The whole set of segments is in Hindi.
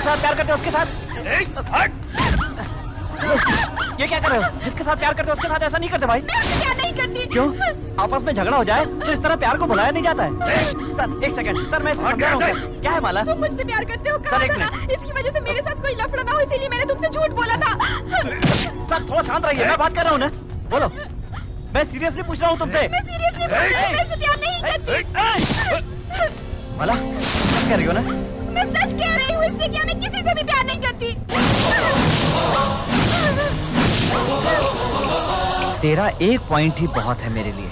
साथ प्यार करते हो उसके साथ। ये क्या कर रहे हो? जिसके साथ प्यार करते हो उसके साथ ऐसा नहीं करते भाई। मैं उससे प्यार नहीं करती। क्यों? आपस में झगड़ा हो जाए तो इस तरह प्यार को बुलाया नहीं जाता है। सर एक सेकंड, सर मैं समझा रहा हूँ। क्या है माला? तुम मुझसे प्यार करते हो, कहा सर, एक था ना, मिनट। इसकी वजह से मेरे साथ कोई लफड़ा ना हो, इसीलिए मैंने तुमसे झूठ बोला था। सर थोड़ा शांत रहिए, मैं बात कर रहा हूँ ना। बोलो, मैं सीरियसली पूछ रहा हूँ तुमसे। मैं सीरियसली बोल रही हूँ, मैं इससे प्यार नहीं करती। माला सच कह रही हो ना? मैं सच कह रही हूँ, इससे क्या मैं किसी से भी प्यार नहीं करती। तेरा एक पॉइंट ही बहुत है मेरे लिए।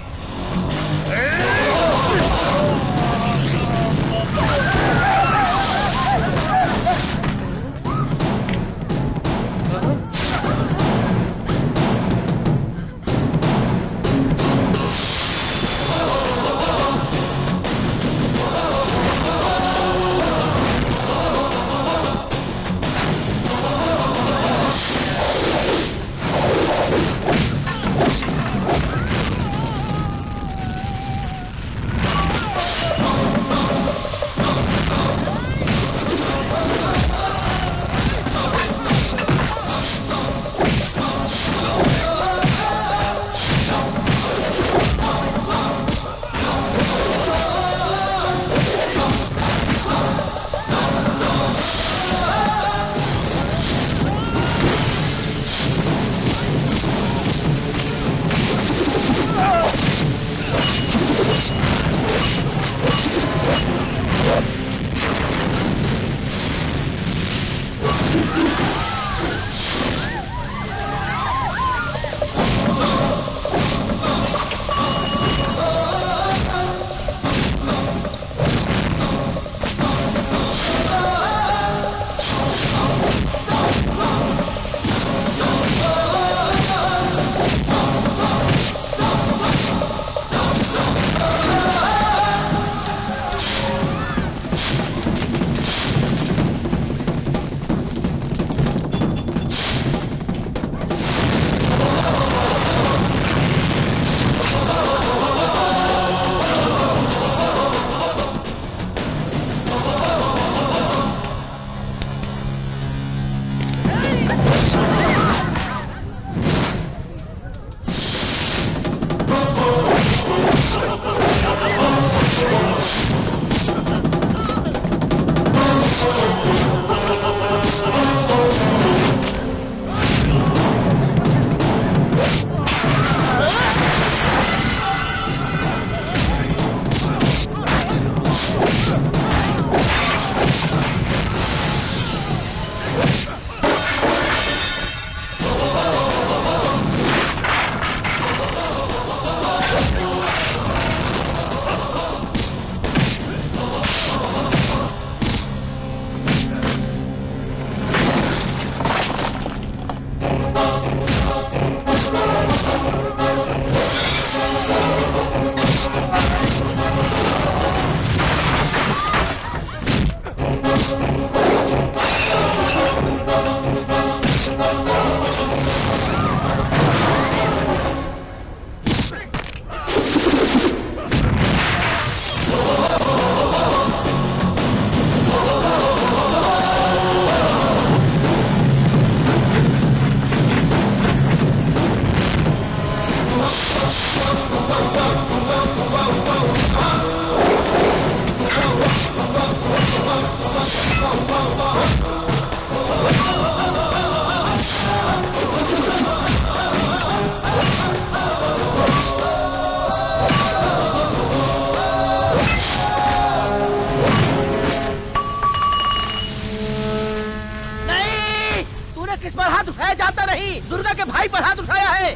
किस पर हाथ उठाया जाता नहीं, दुर्गा के भाई पर हाथ उठाया है।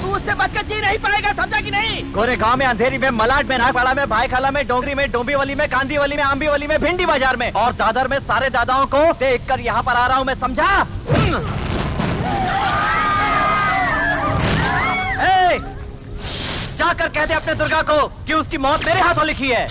तू उससे बचकर जी नहीं पाएगा, समझा कि नहीं? गोरे गांव में, अंधेरी में, मलाड में, नागपाड़ा में, भाईखाला में, डोंगरी में, डोंबिवली में, कांदीवली में, आंबीवली में, भिंडी बाजार में और दादर में सारे दादाओं को देख कर यहाँ पर आ रहा हूँ मैं, समझा? जाकर कह दे अपने दुर्गा को कि उसकी मौत मेरे हाथों लिखी है।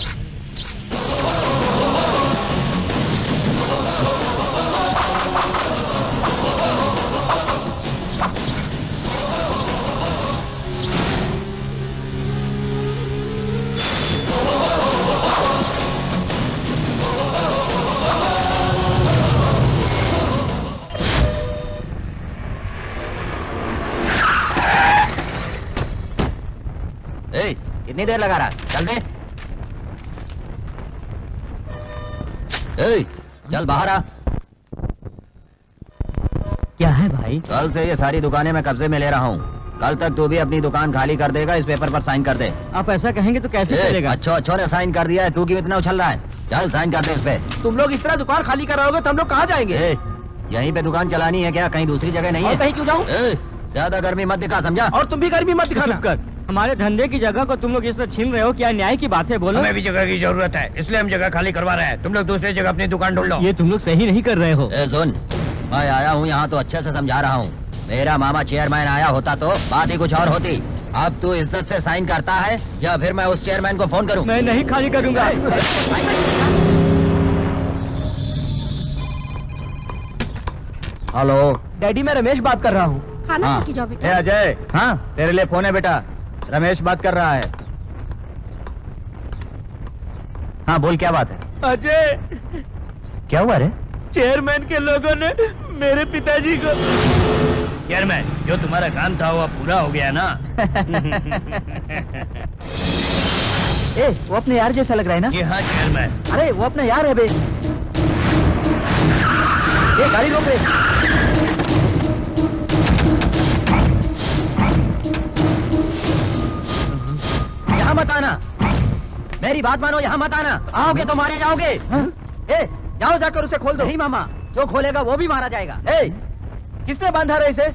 कितनी देर लगा रहा? चल दे। ए, चल बाहर आ। क्या है भाई? कल से ये सारी दुकानें मैं कब्जे में ले रहा हूँ। कल तक तू भी अपनी दुकान खाली कर देगा। इस पेपर पर साइन कर दे। आप ऐसा कहेंगे तो कैसे चलेगा? अच्छो ने साइन कर दिया है, तू क्यों इतना उछल रहा है? चल साइन कर दे इस पे। तुम लोग इस तरह दुकान खाली कर रहोगे तो हम लोग कहाँ जाएंगे? यहीं पे दुकान चलानी है क्या? कहीं दूसरी जगह नहीं और है? कहीं क्यों जाऊँ? ज्यादा गर्मी मत दिखा, समझा? और तुम भी गर्मी मत दिखाना। चुप कर। हमारे धंधे की जगह को तुम लोग इस तरह छीन रहे हो, क्या न्याय की बात है? बोलो। हमें भी जगह की जरूरत है, इसलिए हम जगह खाली करवा रहे हैं। तुम लोग दूसरी जगह अपनी दुकान ढूंढ लो। ये तुम लोग सही नहीं कर रहे हो। सुन, मैं आया हूँ यहाँ तो अच्छे से समझा रहा हूँ। मेरा मामा चेयरमैन आया होता तो बात ही कुछ और होती। अब तू इज्जत से साइन करता है या फिर मैं उस चेयरमैन को फोन करूँ? मैं नहीं खाली करूंगा। हेलो डैडी, मैं रमेश बात कर रहा हूँ। खाना हाँ। खा के जाओ बेटा। अजय, हाँ तेरे लिए फोन है बेटा। रमेश बात कर रहा है। हाँ बोल, क्या बात है? अजय, क्या हुआ रे? चेयरमैन के लोगों ने मेरे पिताजी को। चेयरमैन, जो तुम्हारा काम था वो पूरा हो गया ना? ए, वो अपने यार जैसा लग रहा है ना? जी हाँ चेयरमैन। अरे वो अपना यार है बे। ये गाड़ी रोक रे। यहाँ मत आना, मेरी बात मानो। यहाँ मत आना, आओगे तो मारे जाओगे। ए, जाओ जाकर उसे खोल दो। नहीं मामा, जो खोलेगा वो भी मारा जाएगा। ए, किसने बांधा रे इसे?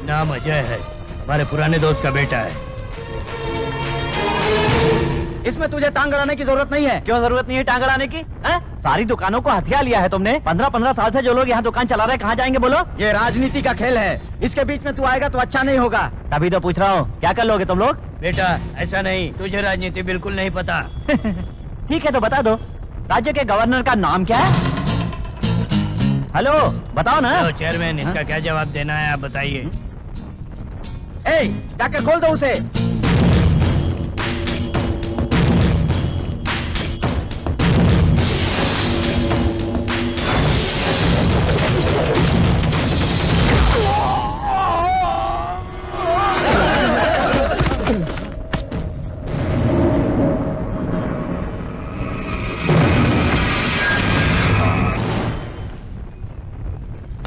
नाम अजय है, हमारे पुराने दोस्त का बेटा है। इसमें तुझे टांग अड़ाने की जरूरत नहीं है। क्यों जरूरत नहीं है टांग अड़ाने की? सारी दुकानों को हथिया लिया है तुमने। 15-15 साल से जो लोग यहाँ दुकान चला रहे हैं, कहाँ जाएंगे बोलो? ये राजनीति का खेल है, इसके बीच में तू आएगा तो अच्छा नहीं होगा। तभी तो पूछ रहा हूँ, क्या कर लोगे तुम लोग? बेटा ऐसा नहीं, तुझे राजनीति बिल्कुल नहीं पता। ठीक है तो बता दो, राज्य के गवर्नर का नाम क्या है? हेलो, बताओ ना। तो चेयरमैन, इसका क्या जवाब देना है आप बताइए। ए, जाकर खोल दो उसे।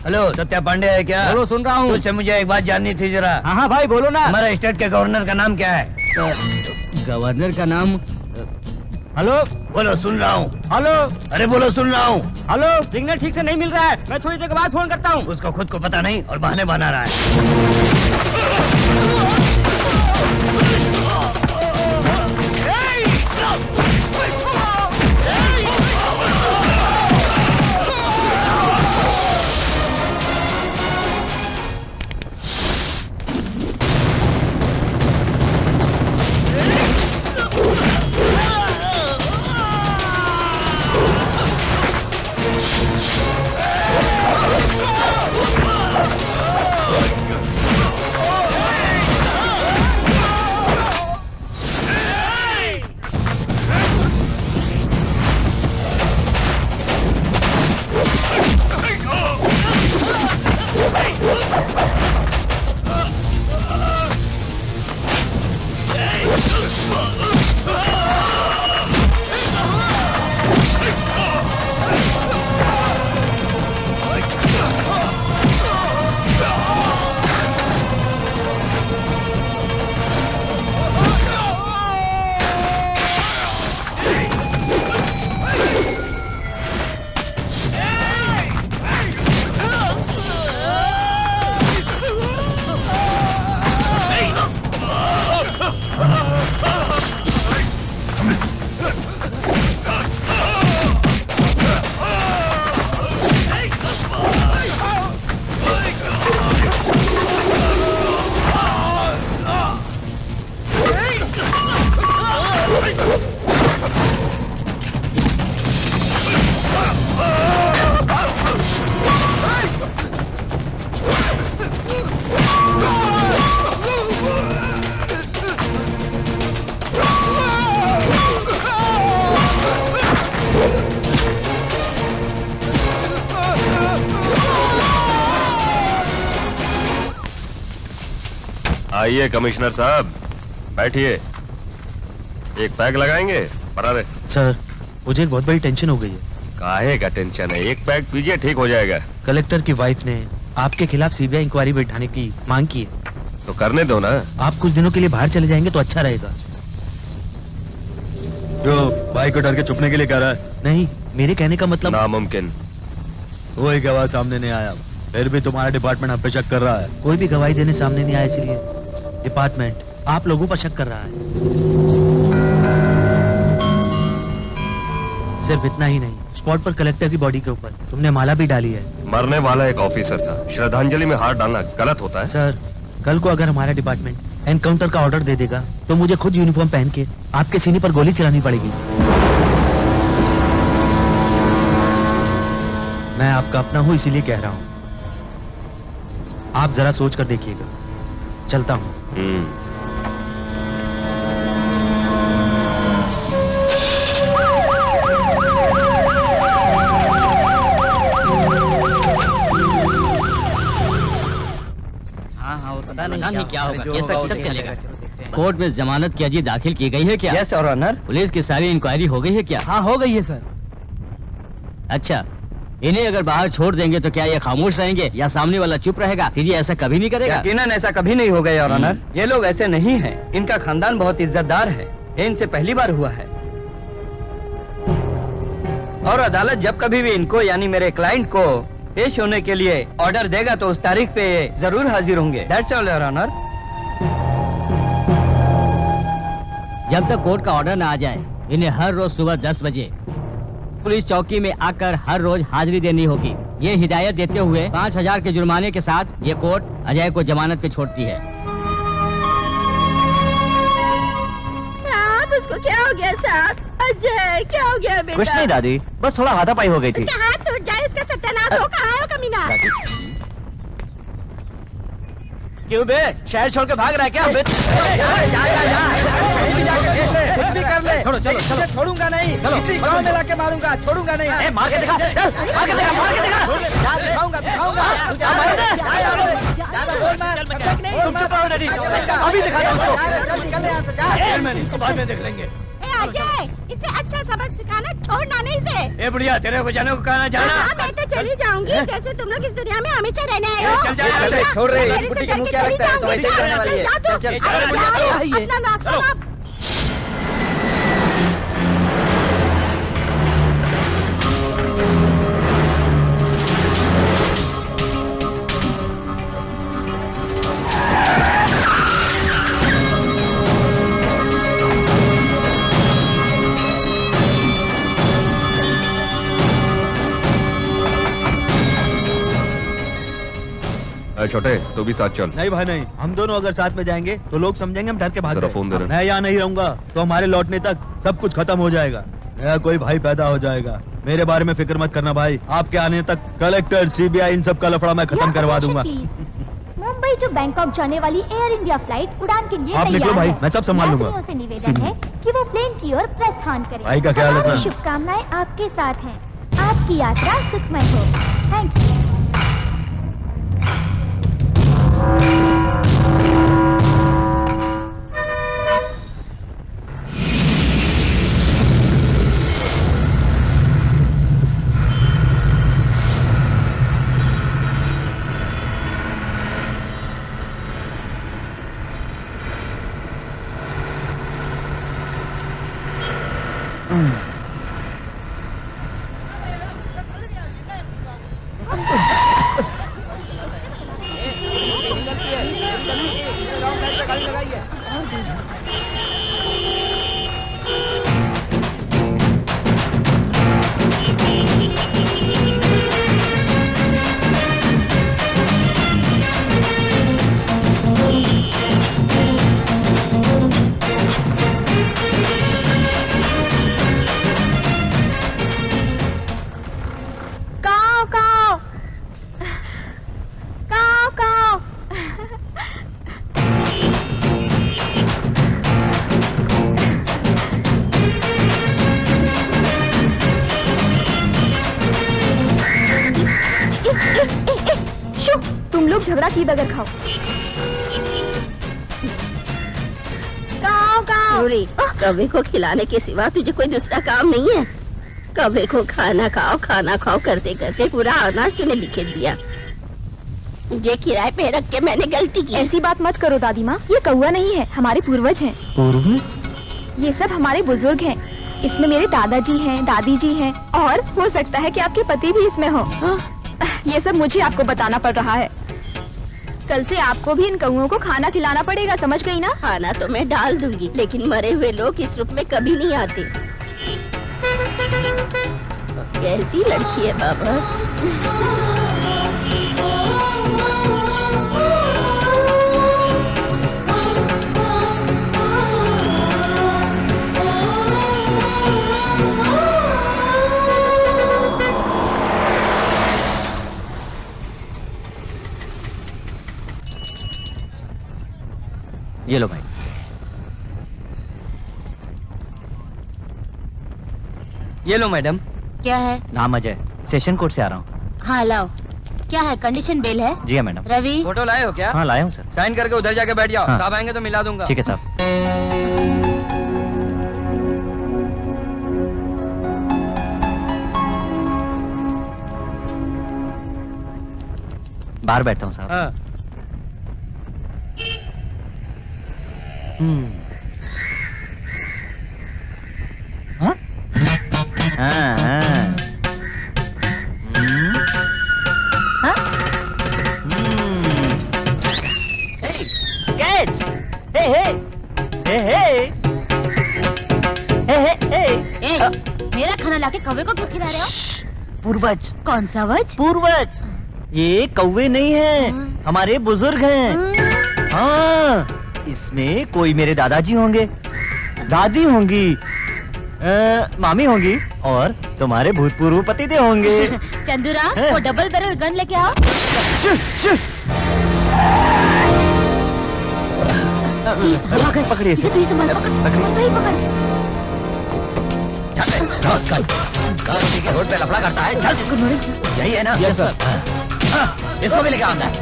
हेलो, सत्या पांडे है क्या? बोलो, सुन रहा हूँ। तुझसे मुझे एक बात जाननी थी जरा। हाँ हाँ भाई बोलो ना। हमारे स्टेट के गवर्नर का नाम क्या है? गवर्नर का नाम? हेलो बोलो, सुन रहा हूँ। हेलो अरे बोलो, सुन रहा हूँ। हेलो, सिग्नल ठीक से नहीं मिल रहा है, मैं थोड़ी देर के बाद फोन करता हूँ। उसको खुद को पता नहीं और बहाने बना रहा है। आइए कमिश्नर साहब, बैठिए। एक पैग लगाएंगे? पड़ा दे। सर, मुझे एक बहुत बड़ी टेंशन हो गई है। काहे का टेंशन है? एक पैग पीजिए, ठीक हो जाएगा। कलेक्टर की वाइफ ने आपके खिलाफ सीबीआई इंक्वायरी बैठाने की मांग की है। तो करने दो ना। आप कुछ दिनों के लिए बाहर चले जाएंगे तो अच्छा रहेगा। जो भाई को डर के छुपने के लिए कह रहा है? नहीं, मेरे कहने का मतलब। नामुमकिन। कोई गवाह सामने नहीं आया, फिर भी तुम्हारा डिपार्टमेंट हम पे शक कर रहा है। कोई भी गवाही देने सामने नहीं आया, इसलिए डिपार्टमेंट आप लोगों पर शक कर रहा है। सिर्फ इतना ही नहीं, स्पॉट पर कलेक्टर की बॉडी के ऊपर तुमने माला भी डाली है। मरने वाला एक ऑफिसर था, श्रद्धांजलि में हाथ डालना गलत होता है? सर, कल को अगर हमारा डिपार्टमेंट एनकाउंटर का ऑर्डर दे देगा तो मुझे खुद यूनिफॉर्म पहन के आपके सीने पर गोली चलानी पड़ेगी। मैं आपका अपना हूं, इसीलिए कह रहा हूं। आप जरा सोच कर देखिएगा। चलता हूं। पता नहीं क्या होगा, कैसा तक चलेगा। कोर्ट में जमानत की अर्जी दाखिल की गई है क्या? Yes your honour. पुलिस की सारी इंक्वायरी हो गई है क्या? हाँ, हो गई है सर। अच्छा, इन्हें अगर बाहर छोड़ देंगे तो क्या ये खामोश रहेंगे या सामने वाला चुप रहेगा? फिर ये ऐसा कभी नहीं करेगा। यकीनन ऐसा कभी नहीं होगा योर ऑनर। ये लोग ऐसे नहीं हैं। इनका खानदान बहुत इज्जतदार है। ये इनसे पहली बार हुआ है। और अदालत जब कभी भी इनको यानी मेरे क्लाइंट को पेश होने के लिए ऑर्डर देगा तो उस तारीख पे जरूर हाजिर होंगे। That's all your honour. जब तक कोर्ट का ऑर्डर न आ जाए, इन्हें हर रोज सुबह 10 बजे पुलिस चौकी में आकर हर रोज हाजिरी देनी होगी। ये हिदायत देते हुए 5000 के जुर्माने के साथ ये कोर्ट अजय को जमानत पे छोड़ती है। साहब, उसको क्या हो गया साहब? अजय, क्या हो गया बेटा? कुछ नहीं दादी, बस थोड़ा हाथापाई हो गई थी। उसका हाथ टूट जाए, इसका सत्यानाश हो। कहाँ है वो कमीना? क्यों बे, शहर छोड़ के भाग रहा है क्या? कुछ भी कर ले, चलो छोड़ूंगा नहीं। इसी गांव में लाके मारूंगा, छोड़ूंगा नहीं। मार के दिखा, चल, मार के दिखा, मार के दिखा। दिखाऊंगा। अभी दिखा दो उसको। बाद में देख लेंगे। ए अजय, इसे अच्छा सबक सिखाना, छोड़ना नहीं इसे। ए बुढ़िया, तेरे को जाने को कहा ना जाना। हाँ, मैं तो चली जाऊंगी। जैसे तुम लोग इस दुनिया में हमेशा रहने आए हो। चल जा, छोड़ रहे, मेरे इस से बुढ़ी के मुंह डर क्या के लगता है? चली तो ऐसे ही करने वाली है। जाऊंगी। चल, चल, अरे चल, जाओ, चल, अपना नाश्ता लाओ। छोटे, तू भी साथ चल। नहीं भाई नहीं, हम दोनों अगर साथ में जाएंगे तो लोग समझेंगे हम डर के भाग जरा गए। फोन दे रहे। मैं यहाँ नहीं रहूंगा तो हमारे लौटने तक सब कुछ खत्म हो जाएगा। नया कोई भाई पैदा हो जाएगा। मेरे बारे में फिक्र मत करना भाई। आपके आने तक कलेक्टर, सीबीआई, इन सब का लफड़ा मैं खत्म करवा दूंगा। मुंबई टू बैंकॉक जाने वाली एयर इंडिया फ्लाइट उड़ान के लिए आप निकलो तैयार भाई, है। मैं सब संभाल लूंगा। यात्रियों से निवेदन है कि वो प्लेन की ओर प्रस्थान करें। भाई का ख्याल हमारी रखना। शुभकामनाएं आपके साथ हैं। आपकी यात्रा सुखमय हो। Thank you. तुम लोग झगड़ा किए बगैर खाओ। जरूरी कौवे को खिलाने के सिवा तुझे कोई दूसरा काम नहीं है? कौवे को खाना खाओ करते करते पूरा अनाज तूने बिखेर दिया। मुझे किराए पे रख के मैंने गलती की। ऐसी बात मत करो दादी माँ, ये कौवा नहीं है, हमारे पूर्वज हैं। पूर्वज? ये सब हमारे बुजुर्ग हैं। इसमें मेरे दादाजी हैं, दादी जी हैं, और हो सकता है कि आपके पति भी इसमें हो। ये सब मुझे आपको बताना पड़ रहा है। कल से आपको भी इन कौओं को खाना खिलाना पड़ेगा, समझ गई ना? खाना तो मैं डाल दूंगी, लेकिन मरे हुए लोग इस रूप में कभी नहीं आते। कैसी लड़की है बाबा। ये लो भाई। ये लो मैडम। क्या है? नाम अजय, सेशन कोर्ट से आ रहा हूँ। हाँ लाओ। क्या है? कंडीशन बेल है? जी हाँ मैडम। रवि फोटो लाए हो क्या? हाँ लाया हूँ सर। साइन करके उधर जाके बैठ जाओ। हाँ। साहब आएंगे तो मिला दूंगा। ठीक है साहब। बाहर बैठता हूँ साहब। हाँ। हाँ? हाँ, हाँ। हाँ? Hey, catch! Hey, hey! Hey, hey! Hey, hey, hey! मेरा खाना लाके कौवे को क्यों खिला रहे हो? पूर्वज। कौन सा वज? पूर्वज। ये कौवे नहीं हैं, हमारे बुजुर्ग हैं। हाँ, इसमें कोई मेरे दादाजी होंगे, दादी होंगी, मामी होंगी, और तुम्हारे भूतपूर्व पतिदेव होंगे। चंदूरा, हैं? वो डबल बैरल गन लेके आओ। पकड़िए इसे तू ही संभाल, पकड़, पकड़िए। तू ही पकड़। के रोड पे लफड़ा करता है। चल, गुड मॉर्निंग सर। यही है ना? Yes sir. इसको भी लेके आता है।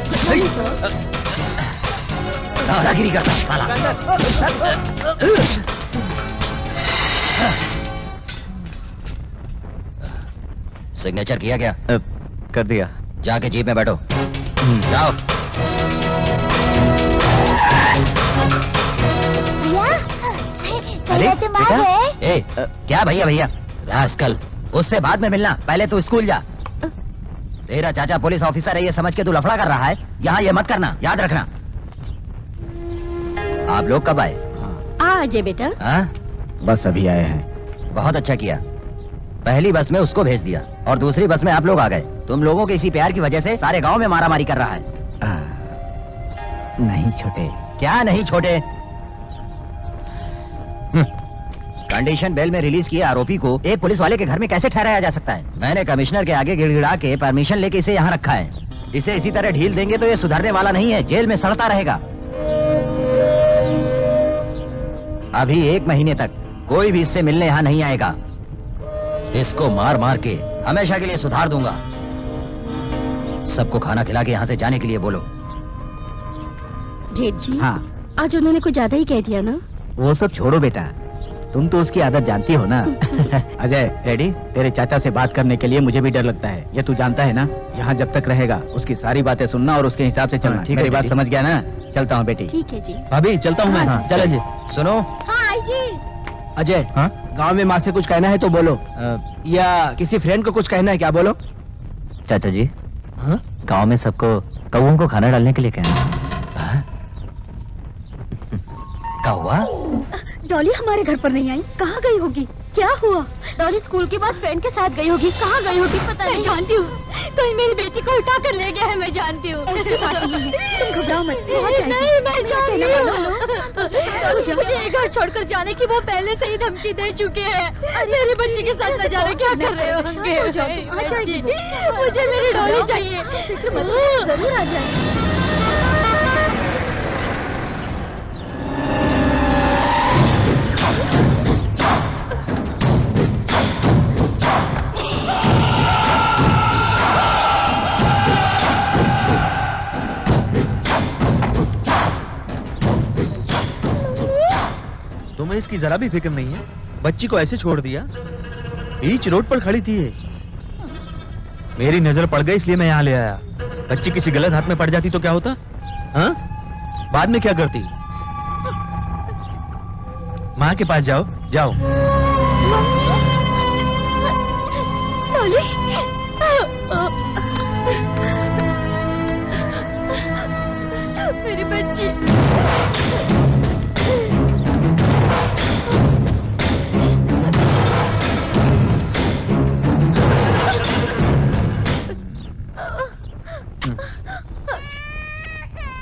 दादागिरी करता है साला। सिग्नेचर किया क्या? कर दिया। जाके जीप में बैठो। जाओ। भैया, तुम आ बेटा? गए? ए, क्या भैया भैया? रास्कल, उससे बाद में मिलना, पहले तू स्कूल जा। तेरा चाचा पुलिस ऑफिसर है ये समझ के तू लफड़ा कर रहा है, यहाँ ये मत करना, याद रखना। आप लोग कब आए? आ अजय बेटा। हाँ? बस अभी आए हैं। बहुत अच्छा किया। पहली बस में उसको भेज दिया और दूसरी बस में आप लोग आ गए। तुम लोगों के इसी प्यार की वजह से सारे गांव में मारामारी कर रहा है। नहीं छोटे। क्या नहीं छोटे? कंडीशन बेल में रिलीज किए आरोपी को एक पुलिस वाले के घर में कैसे ठहराया जा सकता है? मैंने कमिश्नर के आगे गिड़गिड़ा के परमिशन लेके इसे यहाँ रखा है। इसे इसी तरह ढील देंगे तो ये सुधरने वाला नहीं है, जेल में सड़ता रहेगा। अभी 1 महीने तक कोई भी इससे मिलने यहाँ नहीं आएगा। इसको मार मार के हमेशा के लिए सुधार दूंगा। सबको खाना खिला के यहाँ से जाने के लिए बोलो। जेठ जी, हाँ, आज उन्होंने कुछ ज्यादा ही कह दिया ना? वो सब छोड़ो बेटा, तुम तो उसकी आदत जानती हो ना। अजय, रेडी? तेरे चाचा से बात करने के लिए मुझे भी डर लगता है, ये तू जानता है ना। यहाँ जब तक रहेगा उसकी सारी बातें सुनना और उसके हिसाब से चलना। ठीक है? मेरी बात समझ गया ना? चलता हूँ बेटी। ठीक है जी। भाभी चलता हूँ मैं। हाँ, चल अजय। सुनो, हाँ आई जी। अजय, हाँ? गांव में माँ से कुछ कहना है तो बोलो, या किसी फ्रेंड को कुछ कहना है क्या? बोलो। चाचा जी, हाँ? गांव में सबको कौओं को खाना डालने के लिए कहना। कौवा? डॉली हमारे घर पर नहीं आई, कहाँ गई होगी? क्या हुआ? डॉली स्कूल के बाद फ्रेंड के साथ गई होगी, कहाँ गई होगी पता नहीं। मैं जानती हूँ, कोई मेरी बेटी को उठा कर ले गया है, मैं जानती हूँ। तुम घबराओ मत। नहीं, मैं जानती हूँ। मुझे ये घर छोड़कर जाने की वो पहले से ही धमकी दे चुके हैं। मेरी बच्ची के साथ न जाने क्या कर रहे होंगे? मुझे मेरी डॉली चाहिए। जरूर आ जाएगी। तुम्हें इसकी जरा भी फिक्र नहीं है? बच्ची को ऐसे छोड़ दिया, बीच रोड पर खड़ी थी ये। मेरी नजर पड़ गई इसलिए मैं यहाँ ले आया। बच्ची किसी गलत हाथ में पड़ जाती तो क्या होता? हाँ? बाद में क्या करती? माँ के पास जाओ, जाओ। डॉली, मेरी बच्ची।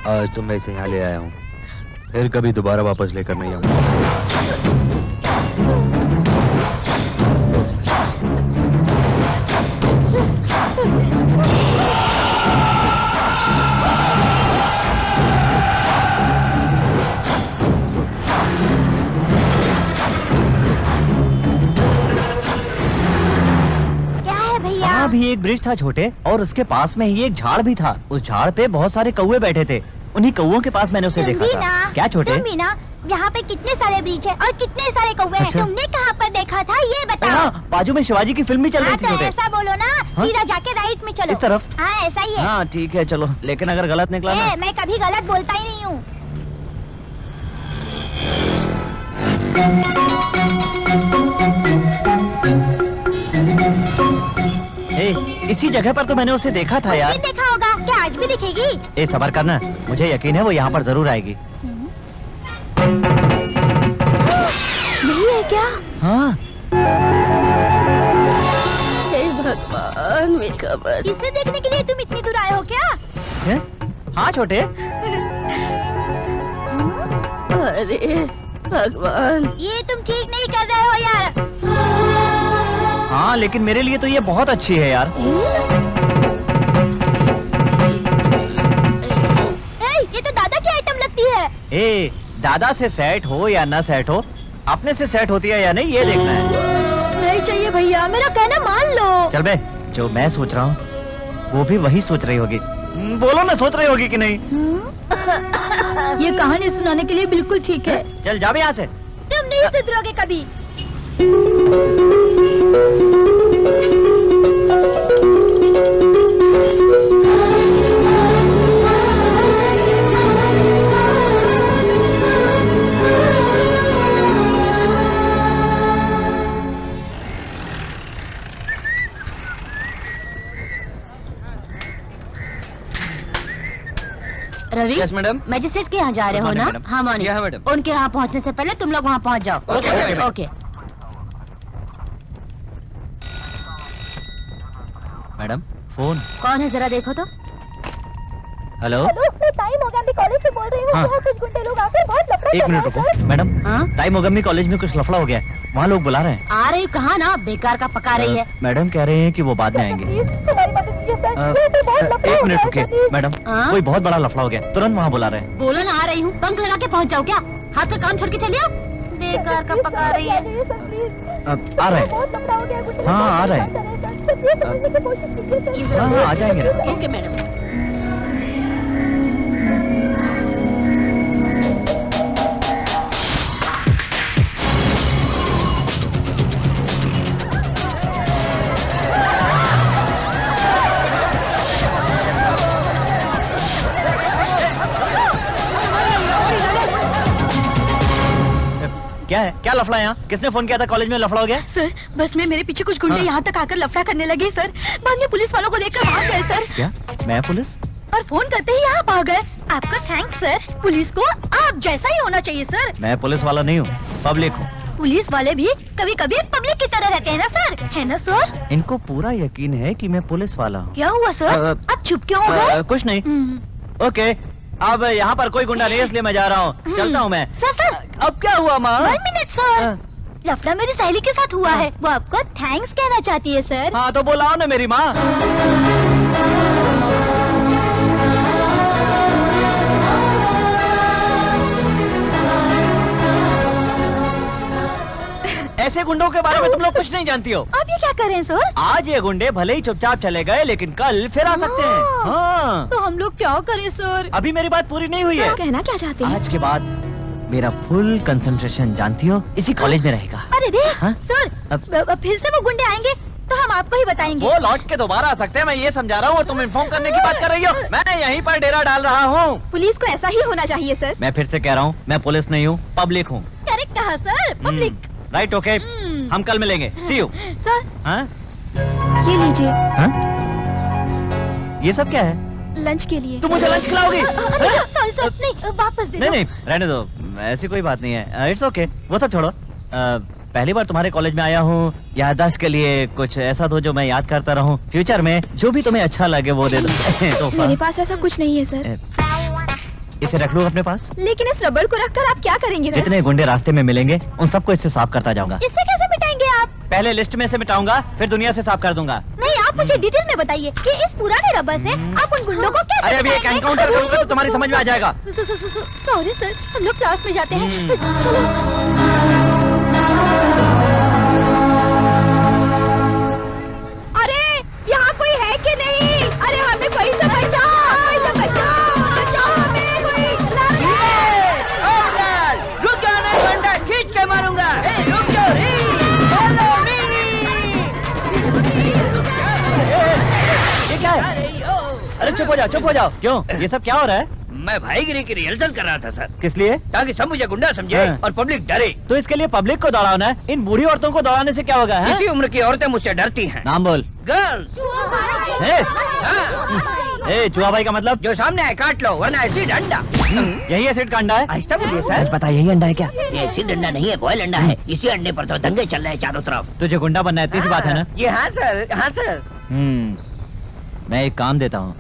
आज तो मैं इसे यहाँ ले आया हूँ, फिर कभी दोबारा वापस लेकर नहीं आऊंगा। वहाँ भी एक ब्रिज था छोटे, और उसके पास में ही एक झाड़ भी था। उस झाड़ पे बहुत सारे कौवे बैठे थे। उन्हीं कौवों के पास मैंने उसे देखा था। क्या छोटे? तुम भी ना, यहाँ पे कितने सारे ब्रिज है और कितने सारे कौवे हैं। अच्छा। तुमने कहाँ पर देखा था ये बताओ। हाँ, बाजू में शिवाजी की फिल्म भी चल रही हाँ, थी तो छोटे। ऐसा बोलो ना, हाँ? सीधा जाके राइट में चलो। इस तरफ? हाँ ऐसा ही है। हाँ ठीक है चलो, लेकिन अगर गलत निकला ना? मैं कभी गलत बोलता ही नहीं हूँ। इसी जगह पर तो मैंने उसे देखा था यार। देखा होगा, क्या आज भी दिखेगी? सबर करना, मुझे यकीन है वो यहाँ पर जरूर आएगी। यही है क्या? हाँ। हे भगवान, मेरा बच्चा। इसे देखने के लिए तुम इतनी दूर आए हो क्या? है? हाँ छोटे। अरे भगवान, ये तुम ठीक नहीं कर रहे हो यार। हाँ लेकिन मेरे लिए तो ये बहुत अच्छी है यार। ये तो दादा की आइटम लगती है। दादा से सेट हो या ना सेट हो, अपने से सेट होती है या नहीं ये देखना है। नहीं चाहिए भैया, मेरा कहना मान लो। चल बे, जो मैं सोच रहा हूँ वो भी वही सोच रही होगी। बोलो ना, सोच रही होगी कि नहीं? ये कहानी सुनाने के लिए बिल्कुल ठीक है। चल जा भी यहाँ से। तुम नहीं सुधरोगे कभी। Ravi, yes madam. मैजिस्ट्रेट के यहाँ जा रहे हो ना? हाँ मॉर्निंग। Yeah, madam. उनके यहाँ पहुँचने से पहले तुम लोग वहाँ पहुँच जाओ। ओके। ओके। Madam phone. कौन है जरा देखो तो। हेलो। मैं टाइम मोगेम्बी कॉलेज से बोल रही हूँ। हाँ। यहाँ कुछ गुंडे लोग आकर बहुत लफड़ा एक मिनट रुको मैडम। हाँ? ताई मोगम्मी कॉलेज में कुछ लफड़ा हो गया है, वहाँ लोग बुला रहे हैं। आ रही कहाँ ना, बेकार का पका रही है। मैडम कह रहे हैं कि वो बाद में आएंगे। हमारी मदद कीजिए सर। एक मिनट रुकिए मैडम, हाँ? कोई बहुत बड़ा लफड़ा हो गया, तुरंत वहाँ बुला रहे हैं। बोलो ना आ रही हूँ, पंख लगा के पहुँच जाओ क्या? हाथ का काम छोड़ के चलिए। बेकार का पका रही है। आ रहे हैं। हाँ आ रहे हैं। हाँ आ जाएंगे। Okay madam. क्या है, क्या लफड़ा है यहाँ? किसने फोन किया था कॉलेज में लफड़ा हो गया? सर बस में मेरे पीछे कुछ गुंडे हाँ। यहाँ तक आकर लफड़ा करने लगे सर। बाद में पुलिस वालों को देखकर भाग गए सर। क्या मैं पुलिस? और फोन करते ही आप आ गए। आपका थैंक्स सर। पुलिस को आप जैसा ही होना चाहिए सर। मैं पुलिस वाला नहीं हूँ, पब्लिक हूँ। पुलिस वाले भी कभी कभी पब्लिक की तरह रहते हैं ना सर, है ना सर? इनको पूरा यकीन है कि मैं पुलिस वाला हूँ। क्या हुआ सर? आप चुप क्यों हो गए? कुछ नहीं। ओके, अब यहाँ पर कोई गुंडा नहीं है इसलिए मैं जा रहा हूँ, चलता हूँ मैं। सर अब क्या हुआ माँ? 1 मिनट सर। लफड़ा मेरी सहेली के साथ हुआ है, वो आपको थैंक्स कहना चाहती है सर। हाँ तो बुलाओ ना मेरी माँ। ऐसे गुंडों के बारे में तुम लोग कुछ नहीं जानती हो। आप ये क्या कर रहे हैं सर? आज ये गुंडे भले ही चुपचाप चले गए, लेकिन कल फिर आ सकते हैं। हाँ। तो हम लोग क्या करें सर? अभी मेरी बात पूरी नहीं हुई है। कहना क्या चाहते हैं? आज के बाद मेरा फुल कंसंट्रेशन जानती हो इसी कॉलेज में रहेगा। अरे रे हाँ? सर, फिर से वो गुंडे आएंगे तो हम आपको ही बताएंगे। वो लौट के दोबारा आ सकते हैं, मैं ये समझा रहा हूँ, और तुम इन्फॉर्म करने की बात कर रही हो। मैं यहीं पर डेरा डाल रहा हूँ। पुलिस को ऐसा ही होना चाहिए सर। मैं फिर से कह रहा हूँ, मैं पुलिस नहीं हूँ, पब्लिक हूँ। करेक्ट कहा सर, पब्लिक। राइट, ओके, हम कल मिलेंगे। सी यू। सर हाँ? ये लीजिए हाँ? ये सब क्या है? लंच के लिए। तुम मुझे लंच खिलाओगी? सॉरी सर, नहीं वापस दे नहीं दो। नहीं, रहने दो, ऐसी कोई बात नहीं है। इट्स ओके, वो सब छोड़ो। पहली बार तुम्हारे कॉलेज में आया हूँ, याददाश्त के लिए कुछ ऐसा दो जो मैं याद करता रहूँ। फ्यूचर में जो भी तुम्हें अच्छा लगे वो दे दो। तोहफा। मेरे पास ऐसा कुछ नहीं है सर। इसे रख लो अपने पास। लेकिन इस रबड़ को रखकर आप क्या करेंगे सर? जितने गुंडे रास्ते में मिलेंगे उन सबको इससे साफ करता जाऊंगा। इससे कैसे मिटाएंगे आप? पहले लिस्ट में से मिटाऊंगा, फिर दुनिया से साफ कर दूंगा। नहीं, आप मुझे डिटेल में बताइए कि इस पुराने रबर से आप उन गुंडों को कैसे अरे अभी एक मिटाएंगे? एनकाउंटर करूंगा तो तुम्हारी समझ में आ जाएगा। सॉरी सर, हम लोग क्लास में जाते हैं। चलो। अरे यहाँ कोई है कि नहीं? अरे हमें कोई तो बचाओ, कोई तो बचाओ, बचाओ हमें कोई। रुक जाओ, मैं डंडा खींच के मारूंगा। रुक जाओ, ये क्या है? अरे चुप हो जाओ, चुप हो जाओ। क्यों, ये सब क्या हो रहा है? मैं भाईगिरी की रिहर्सल कर रहा था सर, किस लिए? ताकि सब मुझे गुंडा समझे हाँ। और पब्लिक डरे। तो इसके लिए पब्लिक को दौड़ाना है? इन बूढ़ी औरतों को दौड़ाने से क्या होगा? है? इसी उम्र की औरतें मुझसे डरती हैं। नाम बोल। गर्ल्स। ए, हाँ। ए, चूहा भाई का मतलब? जो सामने है काट लो, वरना ऐसी डंडा। यही एसिड का अंडा है? आहिस्ता बोलिए सर। पता यही अंडा है क्या? ये ऐसी डंडा नहीं है, बॉयल अंडा है। इसी अंडे पर तो दंगे चल रहे हैं चारों तरफ। तुझे गुंडा बनना है, इतनी सी बात है ना? ये हाँ सर, हाँ सर। मैं एक काम देता हूँ,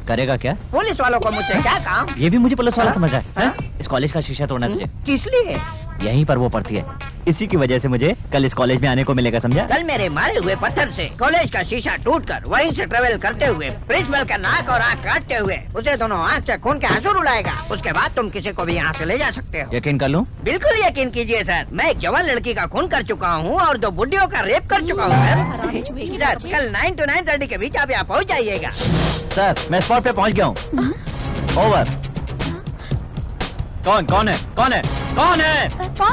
करेगा क्या? पुलिस वालों को मुझसे क्या काम? ये भी मुझे पुलिस वाला समझ रहा है? इस कॉलेज का शीशा तोड़ना है तुझे। किस लिए? यहीं पर वो पढ़ती है, इसी की वजह से मुझे कल इस कॉलेज में आने को मिलेगा, समझा? कल मेरे मारे हुए पत्थर से कॉलेज का शीशा टूटकर वहीं से ट्रेवल करते हुए प्रिंसिपल का नाक और आँख काटते हुए उसे दोनों आँख से खून के आंसू रुलाएगा। उसके बाद तुम किसी को भी यहाँ से ले जा सकते हो। यकीन कर लूं? बिल्कुल यकीन कीजिए सर, मैं एक जवान लड़की का खून कर चुका हूँ और 2 बुड्ढियों का रेप कर चुका हूँ सर। कल 9 to 9:30 के बीच आप यहाँ पहुँच जाइएगा। सर मैं स्पॉट पे पहुंच गया हूँ। ओवर। कौन है? कौन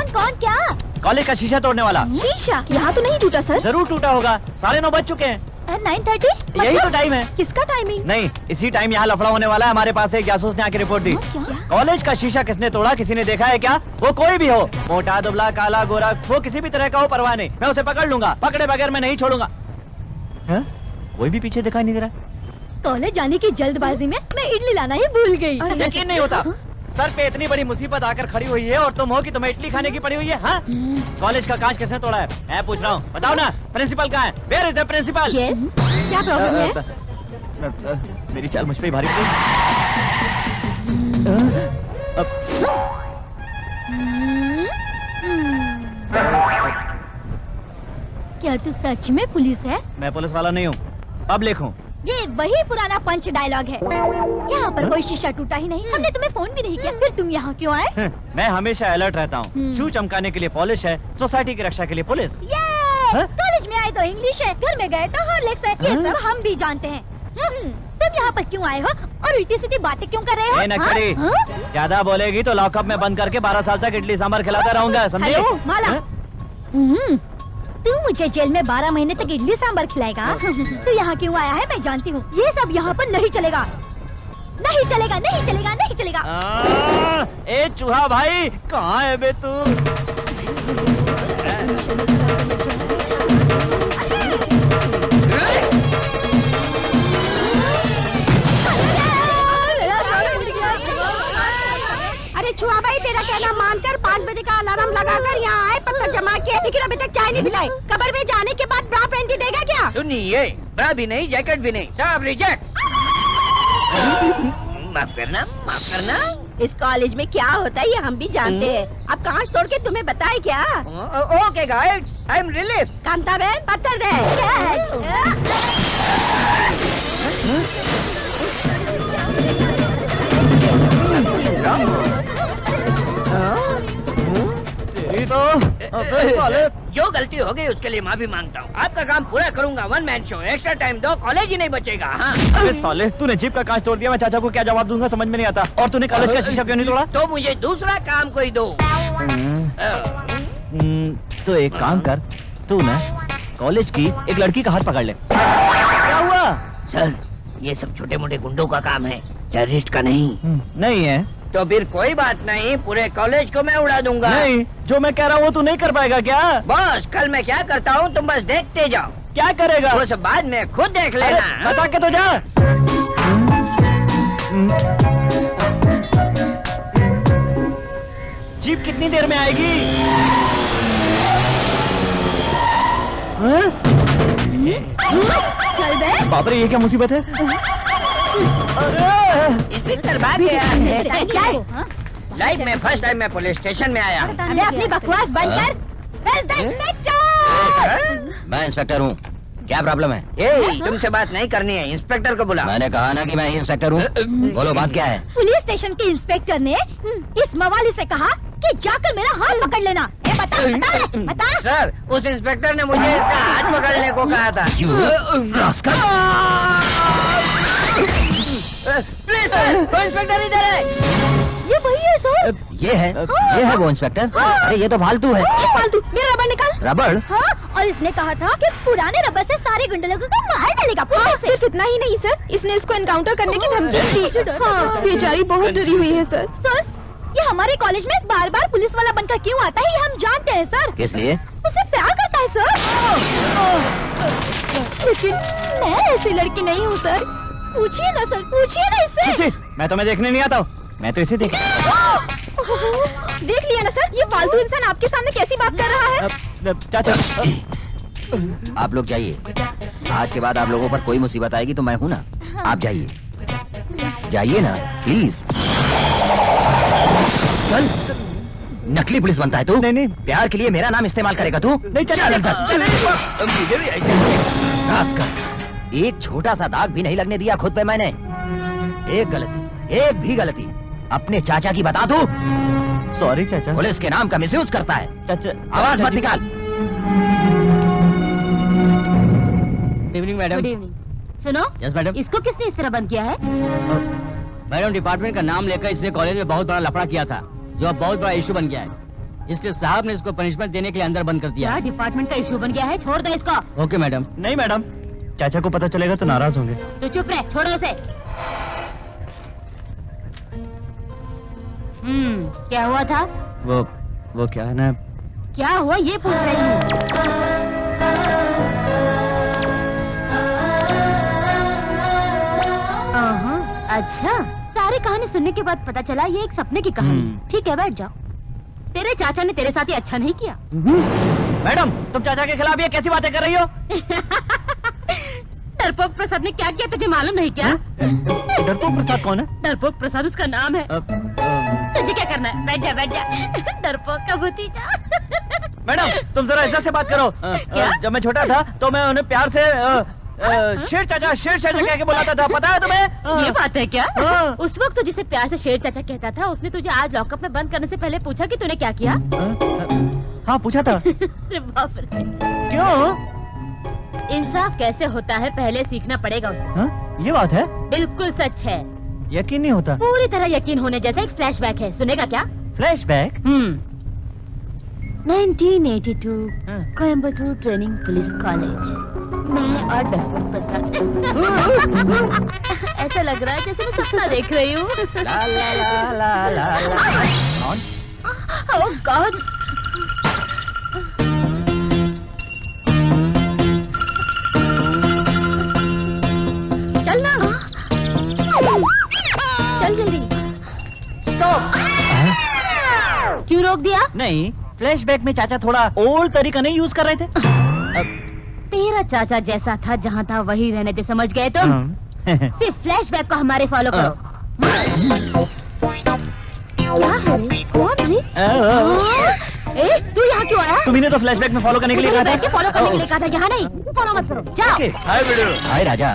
कौन क्या? कॉलेज का शीशा तोड़ने वाला। शीशा यहाँ तो नहीं टूटा सर। जरूर टूटा होगा, 9:30 बज चुके हैं। 9:30? यही तो टाइम है। किसका टाइमिंग? नहीं, इसी टाइम यहाँ लफड़ा होने वाला है। हमारे पास एक जासूस ने आके रिपोर्ट दी। क्या? कॉलेज का शीशा किसने तोड़ा, किसी ने देखा है क्या? वो कोई भी हो, मोटा दुबला काला गोरा, वो किसी भी तरह का हो, परवाह नहीं, मैं उसे पकड़ लूंगा। पकड़े बगैर मैं नहीं छोड़ूंगा। हैं? कोई भी पीछे दिखाई नहीं दे रहा। कॉलेज जाने की जल्दबाजी में मैं इडली लाना ही भूल गई। यकीन नहीं होता, सर पे इतनी बड़ी मुसीबत आकर खड़ी हुई है और तुम हो कि तुम्हें इडली खाने की पड़ी हुई है। हाँ? कॉलेज का कांच किसने तोड़ा है? मैं पूछ रहा हूँ, बताओ ना। प्रिंसिपल कहाँ है? Where is the principal? Yes, क्या प्रॉब्लम है? मेरी चाल मुझ पे ही भारी पड़ी। क्या तू सच में पुलिस है? मैं पुलिस वाला नहीं हूँ, पब्लिक हूँ। ये वही पुराना पंच डायलॉग है। यहाँ पर कोई शीशा टूटा ही नहीं। हमने तुम्हें फोन भी नहीं किया, फिर तुम यहाँ क्यों आए? मैं हमेशा अलर्ट रहता हूँ। शू चमकाने के लिए पॉलिश है, सोसाइटी की रक्षा के लिए पुलिस। कॉलेज में आए तो इंग्लिश है, घर में गए तो हॉर्लिक्स है। ये सब हम भी जानते हैं। तुम यहाँ पर क्यों आए हो और उल्टी सीधी बातें क्यों कर रहे हो? नक्सली, ज्यादा बोलेगी तो लॉकअप में बंद करके 12 साल तक इडली सांभर खिलाता रहूंगा, समझे? हेलो माला, तू मुझे जेल में 12 महीने तक इडली सांभर खिलाएगा? तू यहाँ क्यों आया है मैं जानती हूँ। ये सब यहाँ पर नहीं चलेगा, नहीं चलेगा, नहीं चलेगा, नहीं चलेगा। ए चूहा भाई, कहाँ है बे तू? अरे छुआ भाई, तेरा कहना मानकर 5 बजे का अलार्म लगाकर यहाँ आए, पत्थर जमा के, लेकिन अभी तक चाय नहीं पिलाई। कब्र में जाने के बाद ब्रा पहन के देगा क्या? सुनिए, ब्रा भी नहीं, जैकेट भी नहीं, सब रिजेक्ट। माफ करना, माफ करना। इस कॉलेज में क्या होता है ये हम भी जानते हैं। अब कांच तोड़ के तुम्हें बताए क्या? Okay guys, I am relief. Kanta बहन पत्थर दे। तेरी अबे साले, जो गलती हो गई उसके लिए माफी मांगता हूँ। आपका काम पूरा करूंगा, one man show, extra time दो, कॉलेज ही नहीं बचेगा। हाँ अबे साले, तूने जीप का कांच तोड़ दिया, मैं चाचा को क्या जवाब दूंगा समझ में नहीं आता। और तूने कॉलेज का शीशा क्यों नहीं तोड़ा? तो मुझे दूसरा काम कोई दो। तो एक काम कर, तू ना कॉलेज की एक लड़की का हाथ पकड़ ले। क्या हुआ? सर, ये सब छोटे मोटे गुंडों का काम है, टेररिस्ट का नहीं। नहीं है तो फिर कोई बात नहीं, पूरे कॉलेज को मैं उड़ा दूंगा। नहीं, जो मैं कह रहा हूँ वो तू नहीं कर पाएगा क्या? बॉस, कल मैं क्या करता हूँ तुम बस देखते जाओ। क्या करेगा? वो सब बाद में खुद देख अरे, लेना। बता के तो जा। जीप कितनी देर में आएगी? हाँ? चल बे। बाप रे, ये क्या मुसीबत है? अरे इंस्पेक्टर भाग गया है। चल। लाइफ में फर्स्ट टाइम मैं पुलिस स्टेशन में आया हूँ। अरे अपनी बकवास बंद कर। Where's the inspector? मैं इंस्पेक्टर हूँ, क्या प्रॉब्लम है? ए, तुमसे बात नहीं करनी है, इंस्पेक्टर को बुला। मैंने कहा ना कि मैं ही इंस्पेक्टर हूँ। बोलो बात क्या है? पुलिस स्टेशन के इंस्पेक्टर ने इस मवाली से कहा कि जाकर मेरा हाथ पकड़ लेना। ए, बता बता बता। सर, उस इंस्पेक्टर ने मुझे इसका हाथ पकड़ने को कहा था। प्लीज सर, तो इंस्पेक्टर इधर है। ये वही है सर। ये है वो इंस्पेक्टर। अरे ये तो फालतू है। ये फालतू, मेरा रबर निकाल। रबड़? हाँ, और इसने कहा था कि पुराने रबर से सारे गुंडे लोगों को मार डालेगा। हाँ, सिर्फ इतना ही नहीं सर, इसने इसको एनकाउंटर करने की धमकी दी। हाँ, बेचारी बहुत डरी हुई है सर। सर, ये हमारे कॉलेज में बार बार पुलिस वाला बनकर क्यों आता है, ये हम जानते हैं सर। किस लिए? उसे प्यार करता है सर। लेकिन मैं ऐसी लड़की नहीं हूँ सर। पूछिए ना सर, पूछिए ना इससे। छी, मैं तुम्हें देखने नहीं आता हूँ, मैं तो इसे देख। देख लिया ना सर, ये फालतू इंसान आपके सामने कैसी बात कर रहा है। चाचा, आप लोग जाइए, आज के बाद आप लोगों पर कोई मुसीबत आएगी तो मैं हूँ ना। आप जाइए, जाइए ना प्लीज। चल, नकली पुलिस बनता है तू? नहीं। प्यार के लिए मेरा नाम इस्तेमाल करेगा तू? नहीं चाचा, चल अंदर। एक छोटा सा दाग भी नहीं लगने दिया खुद पे मैंने। एक गलती, एक भी गलती अपने चाचा की बता दू। सॉरी चाचा। पुलिस के नाम का मिसयूज करता है। चाचा, आवाज मत निकाल। Evening madam. Good evening. सुनो, यस मैडम। इसको किसने इस तरह बंद किया है? मैडम, डिपार्टमेंट का नाम लेकर इसने कॉलेज में बहुत बड़ा लफड़ा किया था, जो अब बहुत बड़ा इशू बन गया है। इसलिए साहब ने इसको पनिशमेंट देने के लिए अंदर बंद कर दिया क्या है। डिपार्टमेंट का इशू बन गया है? छोड़ दो इसको। Okay madam. नहीं मैडम, चाचा को पता चलेगा तो नाराज होंगे। तू चुप रह, छोड़ो उसे। क्या हुआ था? वो क्या है ना, क्या हुआ ये पूछ रही हूँ। अच्छा, सारी कहानी सुनने के बाद पता चला ये एक सपने की कहानी। ठीक है, बैठ जाओ। तेरे चाचा ने तेरे साथ ही अच्छा नहीं किया। मैडम तुम चाचा के खिलाफ ये कैसी बातें कर रही हो? डरपोक प्रसाद ने क्या किया तुझे मालूम नहीं क्या? डरपोक प्रसाद कौन है? डरपोक प्रसाद उसका नाम है। तुझे क्या करना है? बैठ जा बैठ जा। डरपोक का भतीजा। मैडम तुम जरा इज्जत से बात करो। क्या? जब मैं छोटा था तो मैं उन्हें प्यार से शेर चाचा कह के बुलाता था, पता है तुम्हें? ये बात है क्या? हाँ। उस वक्त तो जिसे प्यार से शेर चाचा कहता था, उसने तुझे आज लॉकअप में बंद करने से पहले पूछा कि तूने क्या किया? हाँ पूछा था। अरे बाप रे। क्यों? इंसाफ कैसे होता है पहले सीखना पड़ेगा उसे। हाँ? ये बात है? बिल्कुल सच है। यकीन नहीं होता। पूरी तरह यकीन होने जैसा एक फ्लैशबैक है, सुनेगा क्या? फ्लैशबैक? 1982 हाँ। Coimbatore training police college. मैं और डरपोक प्रसाद। ऐसा लग रहा है जैसे मैं सपना देख रही हूँ। ला ला ला ला ला ला। कौन? ओह गॉड। चल ना, चल जल्दी। स्टॉप। क्यों रोक दिया? नहीं, फ्लैशबैक में चाचा थोड़ा ओल्ड तरीका नहीं यूज कर रहे थे। तेरा चाचा जैसा था जहाँ था वही रहने दे, समझ गए तुम? सिर्फ फ्लैशबैक को हमारे फॉलो करो। क्या है रे? कौन रे? ए, तू यहाँ क्यों आया? तुम्ही ने तो फ्लैशबैक में फॉलो करने के लिए कहा था। फॉलो करने के लिए कहा था, यहाँ नहीं। फॉलो मत करो, जाओ। हाय वीडू। हाय राजा।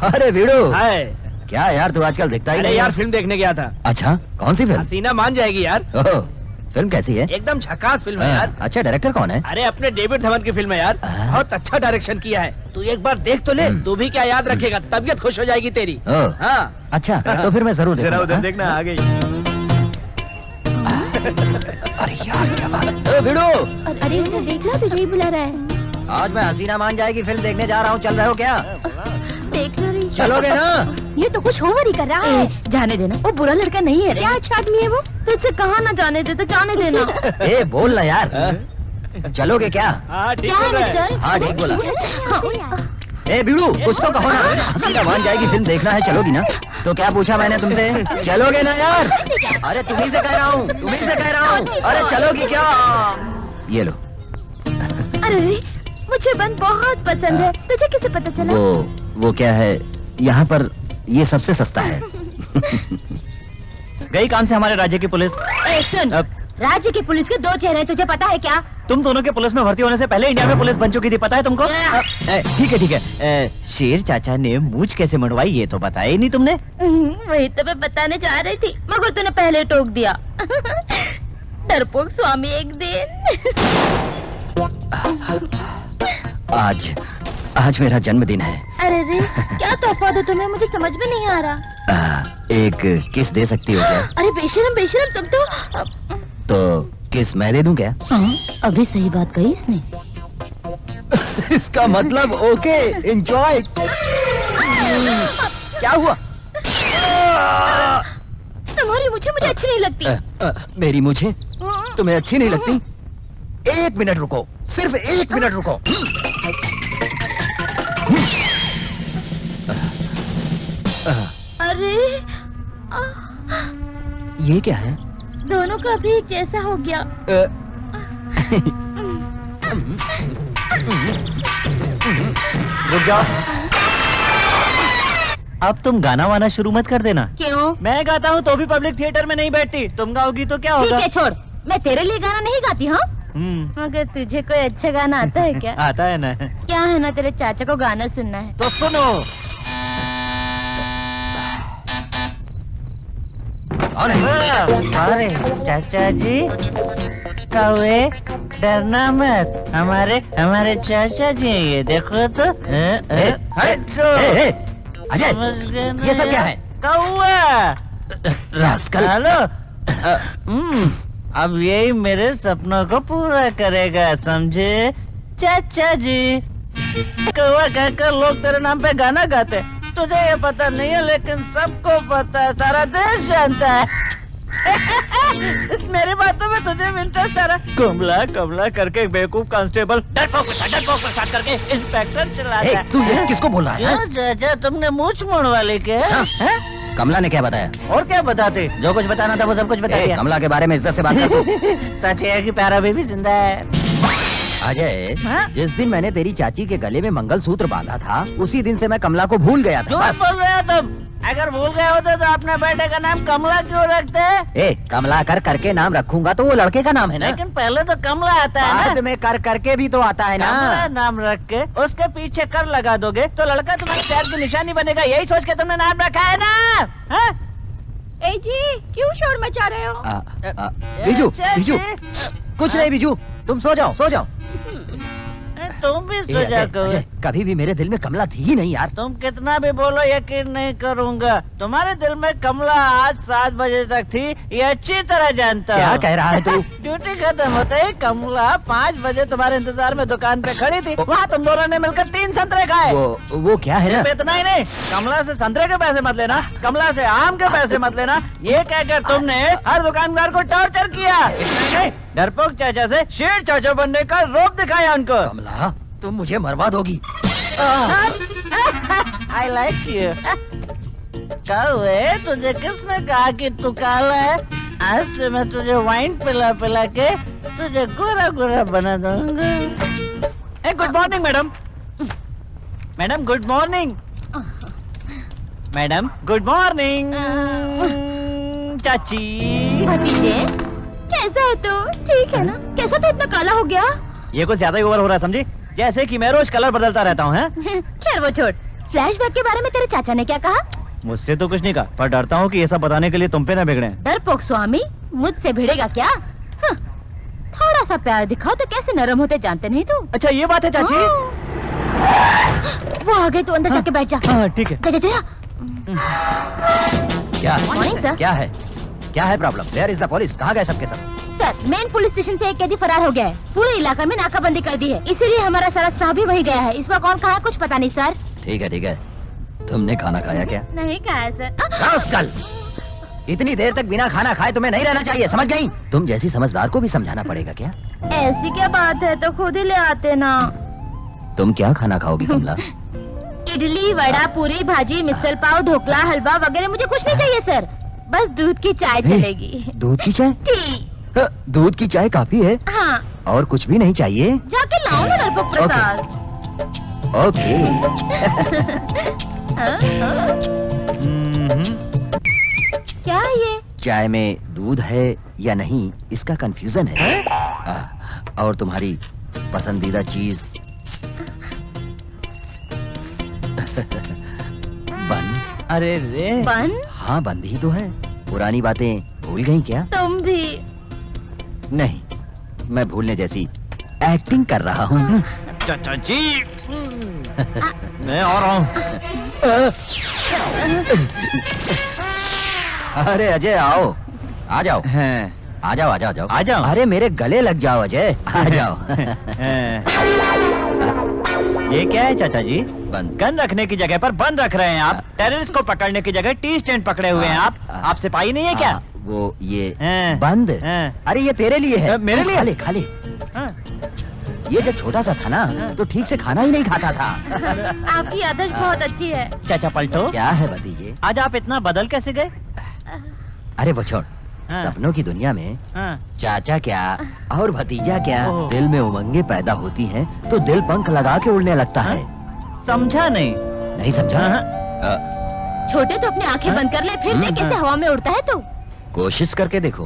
अरे वीडू, हाय। क्या यार तू आजकल दिखता ही अरे नहीं यार है। फिल्म देखने गया था। अच्छा, कौन सी फिल्म? हसीना मान जाएगी यार। ओह, फिल्म कैसी है? एकदम झकास फिल्म है यार। अच्छा, डायरेक्टर कौन है? अरे अपने डेविड धवन की फिल्म है यार, बहुत अच्छा डायरेक्शन किया है। तू एक बार देख तो ले, तू भी क्या याद रखेगा, तबीयत खुश हो जाएगी तेरी। हाँ अच्छा, तो फिर मैं जरूर जरा देखूंगा। उधर हाँ? देखना, आ गई। अरे यार क्या बात है। ओ, भिड़ू, अरे उधर देख लो, तुझे ही बुला रहा है। आज मैं हसीना मान जाएगी फिल्म देखने जा रहा हूँ, चल रहे हो क्या? देख लो रही। चलोगे ना? ये तो कुछ होवर ही कर रहा है। जाने देना, वो बुरा लड़का नहीं है रे। क्या अच्छा आदमी है वो, तुझसे कहा ना जाने दे तो जाने देना। ए बोल ना यार, चलोगे क्या? हाँ ठीक क्या है बोल रहा है। मिस्टर? हाँ, ठीक बोला। हाँ। ए भिड़ू, कुछ तो कहो ना। हसीना मान जाएगी फिल्म देखना है, चलोगी ना? तो क्या पूछा मैंने तुमसे? चलोगे ना यार? अरे तुम्ही से कह रहा हूँ, तुम्ही से कह रहा हूँ। अरे चलोगी क्या? ये लो। अरे मुझे बन बहुत पसंद है, तुझे कैसे पता चला? वो क्या है, यहाँ पर ये सबसे सस्ता है। गई काम से हमारे राज्य की पुलिस। ए, सुन, राज्य की पुलिस के दो चेहरे हैं, तुझे पता है क्या? तुम दोनों के पुलिस में भर्ती होने से पहले इंडिया में पुलिस बन चुकी थी, पता है तुमको? ठीक है ठीक है। शेर चाचा ने मूंछ कैसे मंडवाई ये तो बताया ही नहीं तुमने। वही तो मैं बताने जा रही थी, मगर तूने पहले टोक दिया। डरपोक स्वामी एक दिन। आज मेरा जन्मदिन है। अरे रे, क्या तोहफा दो तुम्हें, मुझे समझ में नहीं आ रहा। एक किस दे सकती हो क्या? अरे बेशरम बेशरम, तुम तो किस मैं दे दूं क्या? अभी सही बात कही इसने। इसका मतलब ओके, एंजॉय। क्या हुआ? तुम्हारी मुझे अच्छी नहीं लगती। मेरी मुझे तुम्हें अच्छी नहीं लगती? एक मिनट रुको, सिर्फ एक मिनट रुको। अरे ये क्या है? दोनों का भी एक जैसा हो गया। रुक जाओ, अब तुम गाना वाना शुरू मत कर देना। क्यों? मैं गाता हूँ तो भी पब्लिक थिएटर में नहीं बैठती, तुम गाओगी तो क्या ठीक होगा? है छोड़, मैं तेरे लिए गाना नहीं गाती। हाँ, मगर तुझे कोई अच्छा गाना आता है क्या? आता है ना। क्या है ना, तेरे चाचा को गाना सुनना है। तो सुनो। अरे चाचा जी, कौवे डरना मत, हमारे चाचा जी हैं ये, देखो तो। अजय, ये सब क्या है? कौवा रास्कल। हेलो। अब यही मेरे सपनों को पूरा करेगा, समझे चाचा जी? कौवा कहकर लोग तेरे नाम पे गाना गाते, तुझे ये पता नहीं है लेकिन सबको पता है, सारा देश जानता है। मेरी बातों में तुझे भी इंटरेस्ट आ रहा? कमला कमला करके बेवकूफ कांस्टेबल डरपोक के साथ करके इंस्पेक्टर चलाता है। तू ये किसको बोल रहा है? क्यों चाचा, तुमने मूंछ मोड़वा ली क्या? हैं? कमला ने क्या बताया? और क्या बताते, जो कुछ बताना था वो सब कुछ बता दिया। कमला के बारे में इज्जत से बात कर तू। सच है कि प्यारा बेबी जिंदा है। अजय, हाँ? जिस दिन मैंने तेरी चाची के गले में मंगलसूत्र बांधा था, उसी दिन से मैं कमला को भूल गया था। झूठ बस। बोल रहे हो तुम। अगर भूल गए होते तो अपने बेटे का नाम कमला क्यों रखते? कमला करके नाम रखूंगा तो वो लड़के का नाम है ना। लेकिन पहले तो कमला आता है बाद ना। में करके भी तो आता है कमला ना। नाम रख के उसके पीछे कर लगा दोगे तो लड़का तुम्हारे पैर की निशानी बनेगा, यही सोच के तुमने नाम रखा है ना? हाँ? ए जी, क्यों शोर मचा रहे हो? बीजू, चाची, बीजू, कुछ नहीं बीजू, तुम सो जाओ, सो जाओ। तुम भी ए, सो जा अजय, करो। अजय, कभी भी मेरे दिल में कमला थी ही नहीं यार। तुम कितना भी बोलो यकीन नहीं करूंगा, तुम्हारे दिल में कमला आज 7 बजे तक थी, ये अच्छी तरह जानता क्या हूँ। कह रहा है तू? ड्यूटी खत्म होते ही कमला 5 बजे तुम्हारे इंतजार में दुकान पे खड़ी थी, वहाँ तुम दोनों ने मिलकर 3 संतरे खाए। वो क्या है ना? सिर्फ इतना ही नहीं, कमला से संतरे के पैसे मत लेना, कमला से आम के पैसे मत लेना, ये कहकर तुमने हर दुकानदार को टॉर्चर किया। इतना नहीं, डरपोक चाचा से शेर चाचा बनने का रोब दिखाया उनको। कमला, तुम मुझे मरवा दोगी। I like you. कौवे, तुझे किसने कहा कि तू काला है? आज से मैं तुझे वाइन पिला पिला के तुझे गोरा गोरा बना दूंगा। Good morning madam. Madam good morning. Madam good morning. चाची। भतीजे, कैसा है तू? ठीक है ना? कैसा तू इतना काला हो गया? ये कुछ ज्यादा ही ओवर हो रहा है, समझी? जैसे कि मैं रोज कलर बदलता रहता हूँ। खैर वो छोड़, फ्लैशबैक के बारे में तेरे चाचा ने क्या कहा? मुझसे तो कुछ नहीं कहा, पर डरता हूँ कि ये सब बताने के लिए तुम पे ना बिगड़े। डरपोक स्वामी, मुझसे भिड़ेगा क्या? थोड़ा सा प्यार दिखाओ तो कैसे नरम होते जानते नहीं तू। अच्छा ये बात है चाची। वो आ गए तो अंदर जाके बैठ जा। हाँ ठीक है। जा जा जा। क्या मॉर्निंग सर। क्या है problem? Where is the police? कहाँ गए सबके सब? सर मेन पुलिस स्टेशन से एक कैदी फरार हो गया है। पूरे इलाका में नाकाबंदी कर दी है, इसीलिए हमारा सारा स्टाफ भी वही गया है। इस बार कौन कहाँ है कुछ पता नहीं सर। ठीक है। तुमने खाना खाया क्या? नहीं कहा है सर। रास्कल! इतनी देर तक बिना खाना खाए तुम्हें नहीं रहना चाहिए, समझ गई? तुम जैसी समझदार को भी समझाना पड़ेगा क्या? ऐसी क्या बात है, तो खुद ही ले आते ना। तुम क्या खाना खाओगी कमला? इडली, वड़ा, पूरी, भाजी, मिसल पाव, ढोकला, हलवा वगैरह मुझे कुछ नहीं चाहिए सर। बस दूध की चाय चलेगी। दूध की चाय? टी। दूध की चाय काफी है। हाँ। और कुछ भी नहीं चाहिए? जाके लाओ ना डरपोक प्रसाद। ओके। क्या है ये? चाय में दूध है या नहीं इसका कंफ्यूजन है। और तुम्हारी पसंदीदा चीज बन। अरे रे। बन? हाँ बंद ही तो है। पुरानी बातें भूल गई क्या? तुम भी। नहीं, मैं भूलने जैसी एक्टिंग कर रहा हूँ। चाचा जी मैं आ रहा हूँ। अरे अजय आओ, आ जाओ। आ जाओ। आ जाओ। अरे मेरे गले लग जाओ अजय, आ जाओ। ये क्या है चाचा जी? बंद। गन रखने की जगह पर बंद रख रहे हैं आप। टेररिस्ट को पकड़ने की जगह टी स्टैंड पकड़े हुए हैं आप। आप सिपाही नहीं है क्या? वो ये हाँ। बंद। हाँ। अरे ये तेरे लिए है। मेरे लिए? खा ले। हाँ। ये जब छोटा सा था ना तो ठीक से खाना ही नहीं खाता था। आपकी आदत बहुत अच्छी है। चाचा पलटो। क्या है भतीजे? आज आप इतना बदल कैसे गए? अरे वो छोड़, हाँ। सपनों की दुनिया में हाँ। चाचा क्या और भतीजा क्या, ओह। दिल में उमंगे पैदा होती हैं तो दिल पंख लगा के उड़ने लगता है। समझा नहीं? नहीं समझा? हाँ। छोटे तो अपनी आंखें बंद कर ले, फिर देख कैसे हवा में उड़ता है तू। कोशिश करके देखो।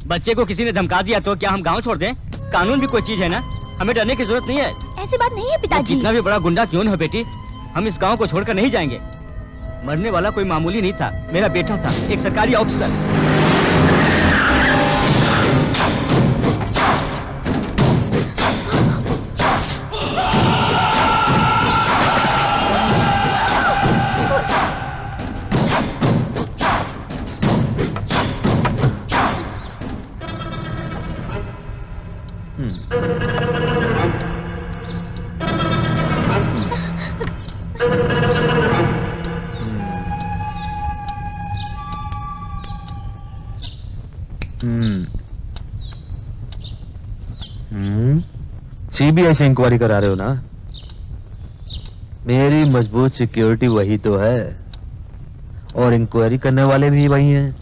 बच्चे को किसी ने धमका दिया तो क्या हम गांव छोड़ दें? कानून भी कोई चीज है ना, हमें डरने की जरूरत नहीं है। ऐसी बात नहीं है पिताजी। जितना भी बड़ा गुंडा क्यों न हो बेटी, हम इस गांव को छोड़कर नहीं जाएंगे। मरने वाला कोई मामूली नहीं था, मेरा बेटा था, एक सरकारी ऑफिसर। सीबीआई से इंक्वायरी करा रहे हो ना? मेरी मजबूत सिक्योरिटी वही तो है और इंक्वायरी करने वाले भी वही हैं।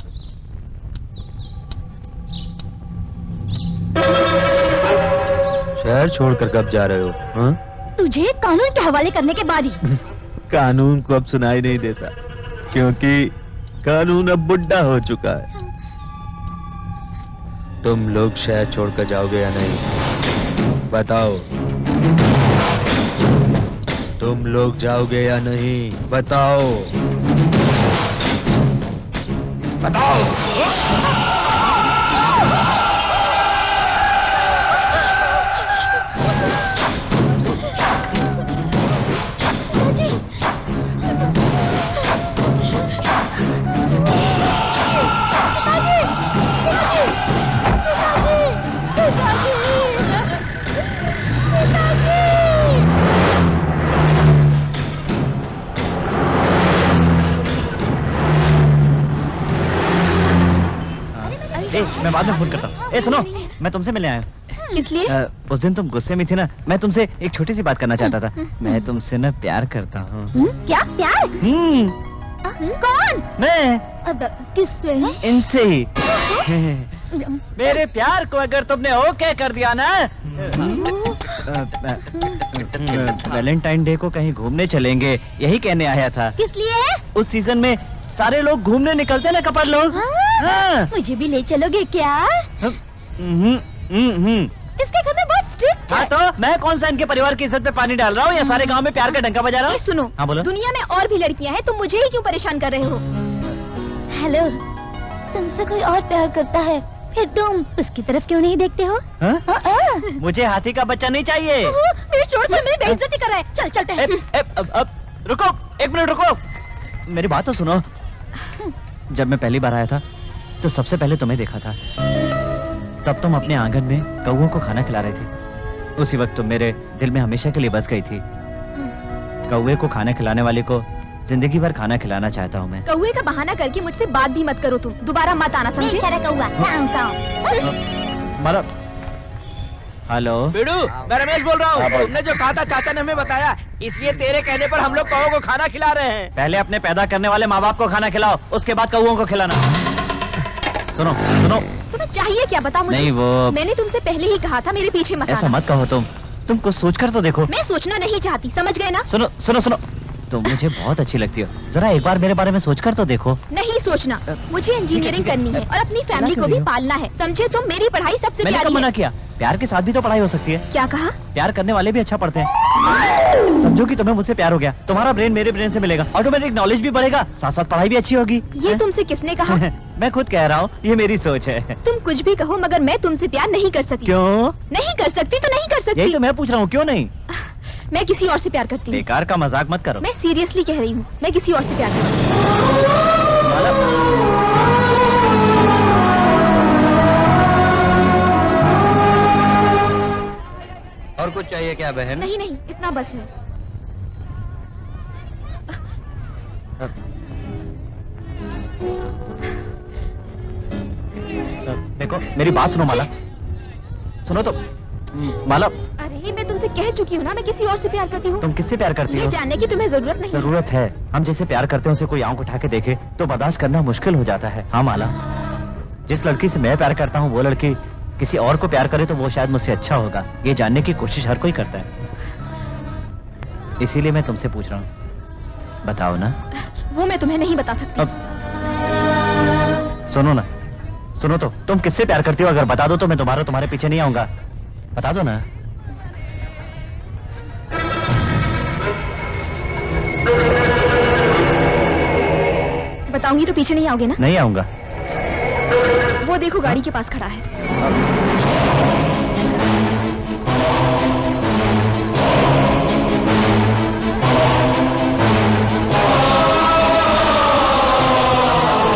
शहर छोड़कर कब जा रहे हो? हाँ? तुझे कानून के हवाले करने के बाद ही। कानून को अब सुनाई नहीं देता क्योंकि कानून अब बुढ़ा हो चुका है। तुम लोग शहर छोड़कर जाओगे या नहीं? बताओ। तुम लोग जाओगे या नहीं? बताओ। मैं बाद में फोन करता हूँ। सुनो, मैं तुमसे मिलने आया हूँ। इसलिए उस दिन तुम गुस्से में थी ना, मैं तुमसे एक छोटी सी बात करना चाहता था। मैं तुमसे ना प्यार करता हूँ। क्या प्यार? कौन? मैं किससे? इनसे ही। मेरे प्यार को अगर तुमने ओके कर दिया ना, वैलेंटाइन डे को कहीं घूमने चलेंगे, यही कहने आया था। किस लिए? उस सीजन में सारे लोग घूमने निकलते ना, कपड़ लोग। हाँ। मुझे भी ले चलोगे क्या? इसके घर में बहुत स्ट्रिक्ट हाँ, है। तो मैं कौन सा इनके परिवार की इज्जत पे पानी डाल रहा हूँ या सारे गांव में प्यार का डंका बजा रहा हूँ? सुनो, हाँ बोलो। दुनिया में और भी लड़कियां हैं, तुम मुझे ही क्यों परेशान कर रहे हो? हेलो, तुमसे कोई और प्यार करता है, फिर तुम उसकी तरफ क्यों नहीं देखते हो? मुझे हाथी का बच्चा नहीं चाहिए। मेरी छोड़ कर मेरी बेइज्जती कर रहा है। चल चलते हैं। अब रुको, एक मिनट रुको, मेरी बात तो सुनो। जब मैं पहली बार आया था तो सबसे पहले तुम्हें देखा था। तब तुम अपने आंगन में कौओं को खाना खिला रहे थे। उसी वक्त तुम मेरे दिल में हमेशा के लिए बस गई थी। कौवे को खाना खिलाने वाले को जिंदगी भर खाना खिलाना चाहता हूँ मैं। कौवे का बहाना करके मुझसे बात भी मत करो तुम। दोबारा मत आना, समझे? मतलब हेलो बिडू, मैं रमेश बोल रहा हूँ। तुमने जो कहा था चाचा ने हमें बताया, इसलिए तेरे कहने पर हम लोग कौओं को खाना खिला रहे हैं। पहले अपने पैदा करने वाले माँ बाप को खाना खिलाओ, उसके बाद कौओं को खिलाना। सुनो सुनो, तुम्हें चाहिए क्या, बताओ मुझे। नहीं वो मैंने तुमसे पहले ही कहा था मेरे पीछे मत ऐसा आना। मत कहो तुम कुछ सोच कर तो देखो। मैं सोचना नहीं चाहती, समझ गए ना? सुनो सुनो सुनो, तुम मुझे बहुत अच्छी लगती हो, जरा एक बार मेरे बारे में सोच कर तो देखो। नहीं सोचना, मुझे इंजीनियरिंग करनी है और अपनी फैमिली को भी पालना है, समझे तुम? मेरी पढ़ाई सबसे मैंने कब प्यारी मना है। किया? प्यार के साथ भी तो पढ़ाई हो सकती है। क्या कहा? प्यार करने वाले भी अच्छा पढ़ते हैं। समझो कि तुम्हें मुझसे प्यार हो गया, तुम्हारा ब्रेन मेरे ब्रेन से मिलेगा, ऑटोमेटिक नॉलेज भी बढ़ेगा, साथ साथ पढ़ाई भी अच्छी होगी। ये तुमसे किसने कहा? मैं खुद कह रहा हूँ, ये मेरी सोच है। तुम कुछ भी कहो मगर मैं तुमसे प्यार नहीं कर सकती। क्यों? नहीं कर सकती तो नहीं कर यही सकती। तो मैं पूछ रहा हूँ, क्यों नहीं? मैं किसी और से प्यार करती हूँ। बेकार का मजाक मत करो। मैं सीरियसली कह रही हूँ, मैं किसी और से प्यार करती हूँ। और कुछ चाहिए क्या बहन? नहीं नहीं, इतना बस है। देखो मेरी बात सुनो माला, सुनो तो माला। अरे मैं तुमसे कह चुकी हूँ ना, मैं किसी और से प्यार करती हूँ। तुम किससे प्यार करती ये हो? जानने की तुम्हें जरूरत नहीं है। जरूरत है। हम जैसे प्यार करते हैं उसे कोई आंख उठा के देखे तो बर्दाश्त करना मुश्किल हो जाता है। हाँ माला, जिस लड़की से मैं प्यार करता हूँ वो लड़की किसी और को प्यार करे तो वो शायद मुझसे अच्छा होगा, ये जानने की कोशिश हर कोई करता है। इसीलिए मैं तुमसे पूछ रहा हूँ, बताओ ना। वो मैं तुम्हें नहीं बता सकती। सुनो ना, सुनो तो, तुम किससे प्यार करती हो? अगर बता दो तो मैं तुम्हारे पीछे नहीं आऊंगा। बता दो ना। बताऊंगी तो पीछे नहीं आओगे ना? नहीं आऊंगा। वो देखो गाड़ी के पास खड़ा है।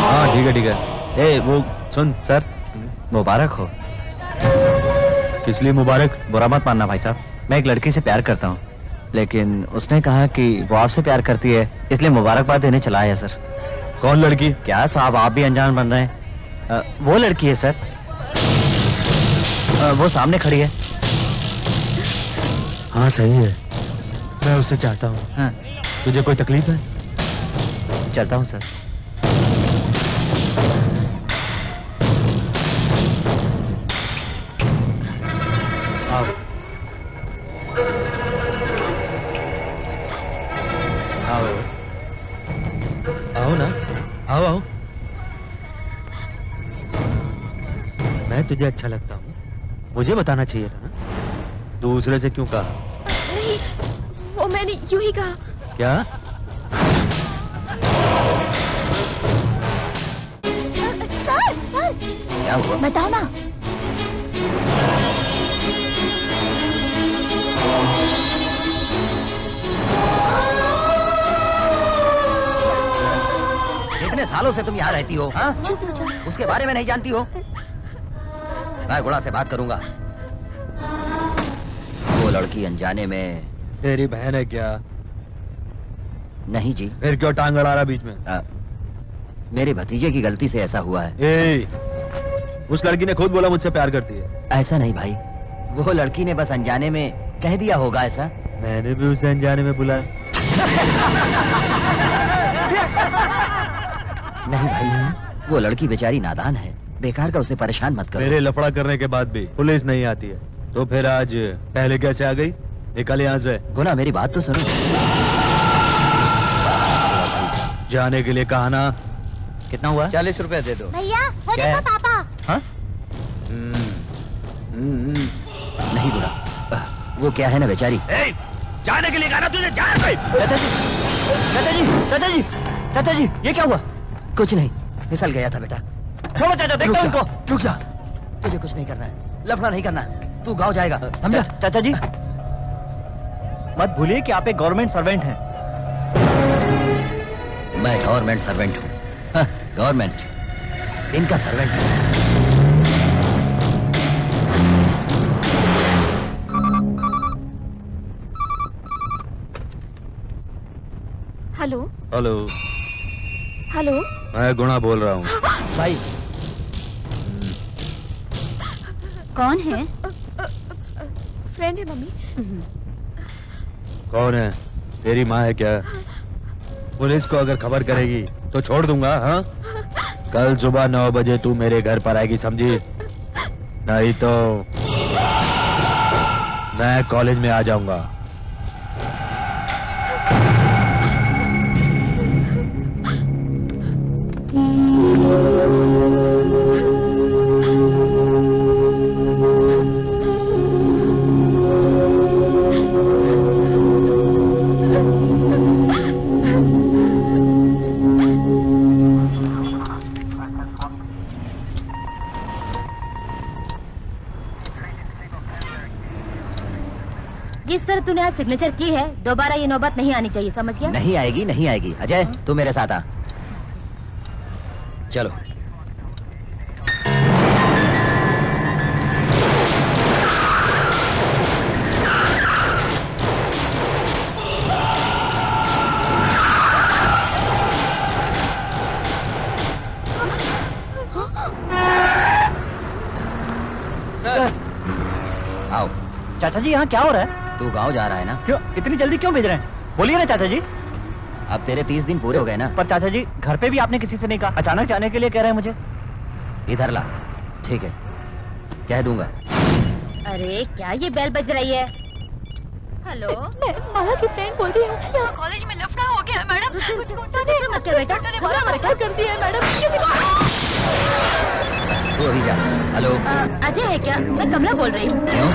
हाँ ठीक है ठीक है। ए वो सुन सर, मुबारक हो। किस लिए मुबारक? बुरा मत मानना भाई साहब, मैं एक लड़की से प्यार करता हूँ, लेकिन उसने कहा कि वो आपसे प्यार करती है, इसलिए मुबारकबाद देने चला आया सर। कौन लड़की? क्या साहब आप भी अनजान बन रहे हैं? वो लड़की है सर, वो सामने खड़ी है। हाँ सही है, मैं उससे चाहता हूँ। हाँ। तुझे कोई तकलीफ है? चलता हूँ सर। आओ आओ आओ ना, आओ आओ। मैं तुझे अच्छा लगता हूँ, मुझे बताना चाहिए था ना। दूसरे से क्यों कहा? नहीं, वो मैंने यूं ही कहा। क्या? सर, क्या हुआ? बताओ ना। इतने सालों से तुम यहाँ रहती हो, हाँ? उसके बारे में नहीं जानती हो? मैं गुड़ा से बात करूंगा। वो लड़की अनजाने में। तेरी बहन है क्या? नहीं जी। फिर क्यों टांग अड़ा रहा बीच में? मेरे भतीजे की गलती से ऐसा हुआ है। उस लड़की ने खुद बोला मुझसे प्यार करती है। ऐसा नहीं भाई, वो लड़की ने बस अनजाने में कह दिया होगा ऐसा। मैंने भी उसे अनजाने में बुलाया। नहीं भाई, वो लड़की बेचारी नादान है, बेकार का उसे परेशान मत करो। मेरे लफड़ा करने के बाद भी पुलिस नहीं आती है, तो फिर आज पहले कैसे आ गई? निकल यहाँ से। गुना मेरी बात तो सुनो। जाने के लिए कहा ना। कितना हुआ? 40 रुपए दे दो। भैया वो क्या देखो है? पापा। हाँ? नहीं गुना, वो क्या है ना बेचारी। जाने के लिए कहा ना तुझे, जा भाई। चाचा जी, चाचा जी, चाचा जी, चाचा जी, ये क्या हुआ? कुछ नहीं, फिसल गया था बेटा। छोड़ो चाचा, देखता हूँ इनको। रुक जा, तुझे कुछ नहीं करना है, लफड़ा नहीं करना, तू गाँव जाएगा, समझा? चाचा जी, मत भूलिए कि आप एक गवर्नमेंट सर्वेंट हैं। मैं गवर्नमेंट सर्वेंट हूँ, गवर्नमेंट इनका सर्वेंट हूँ। Hello hello, hello. मैं गुणा बोल रहा हूँ। भाई कौन है? फ्रेंड है मम्मी। कौन है? तेरी माँ है क्या? पुलिस को अगर खबर करेगी तो छोड़ दूंगा। हाँ, कल सुबह 9 बजे तू मेरे घर पर आएगी, समझी? नहीं तो मैं कॉलेज में आ जाऊंगा। जिस तरह तूने आज सिग्नेचर की है, दोबारा ये नौबत नहीं आनी चाहिए, समझ गया? नहीं आएगी, नहीं आएगी। अजय, तू मेरे साथ आ। चलो। आओ। चाचा जी, यहाँ क्या हो रहा है? तू गांव जा रहा है ना? क्यों इतनी जल्दी क्यों भेज रहे हैं? बोलिए ना चाचा जी। अब तेरे 30 दिन पूरे हो गए ना? पर चाचा जी, घर पे भी आपने किसी से नहीं कहा, अचानक जाने के लिए कह रहे हैं मुझे। इधर ला। ठीक है, कह दूंगा। अरे क्या ये बेल बज रही है? हेलो, मैं माला की फ्रेंड बोल रही हूँ। यहाँ कॉलेज में लफड़ा हो गया है मैडम। कुछ गुंडों ने मत कर बेटा, गुंडों ने मारा मर्डर कर दिया है मैडम। किसी को तू अभी जा। हेलो। अजय है क्या? मैं कमला बोल रही हूँ। क्यों?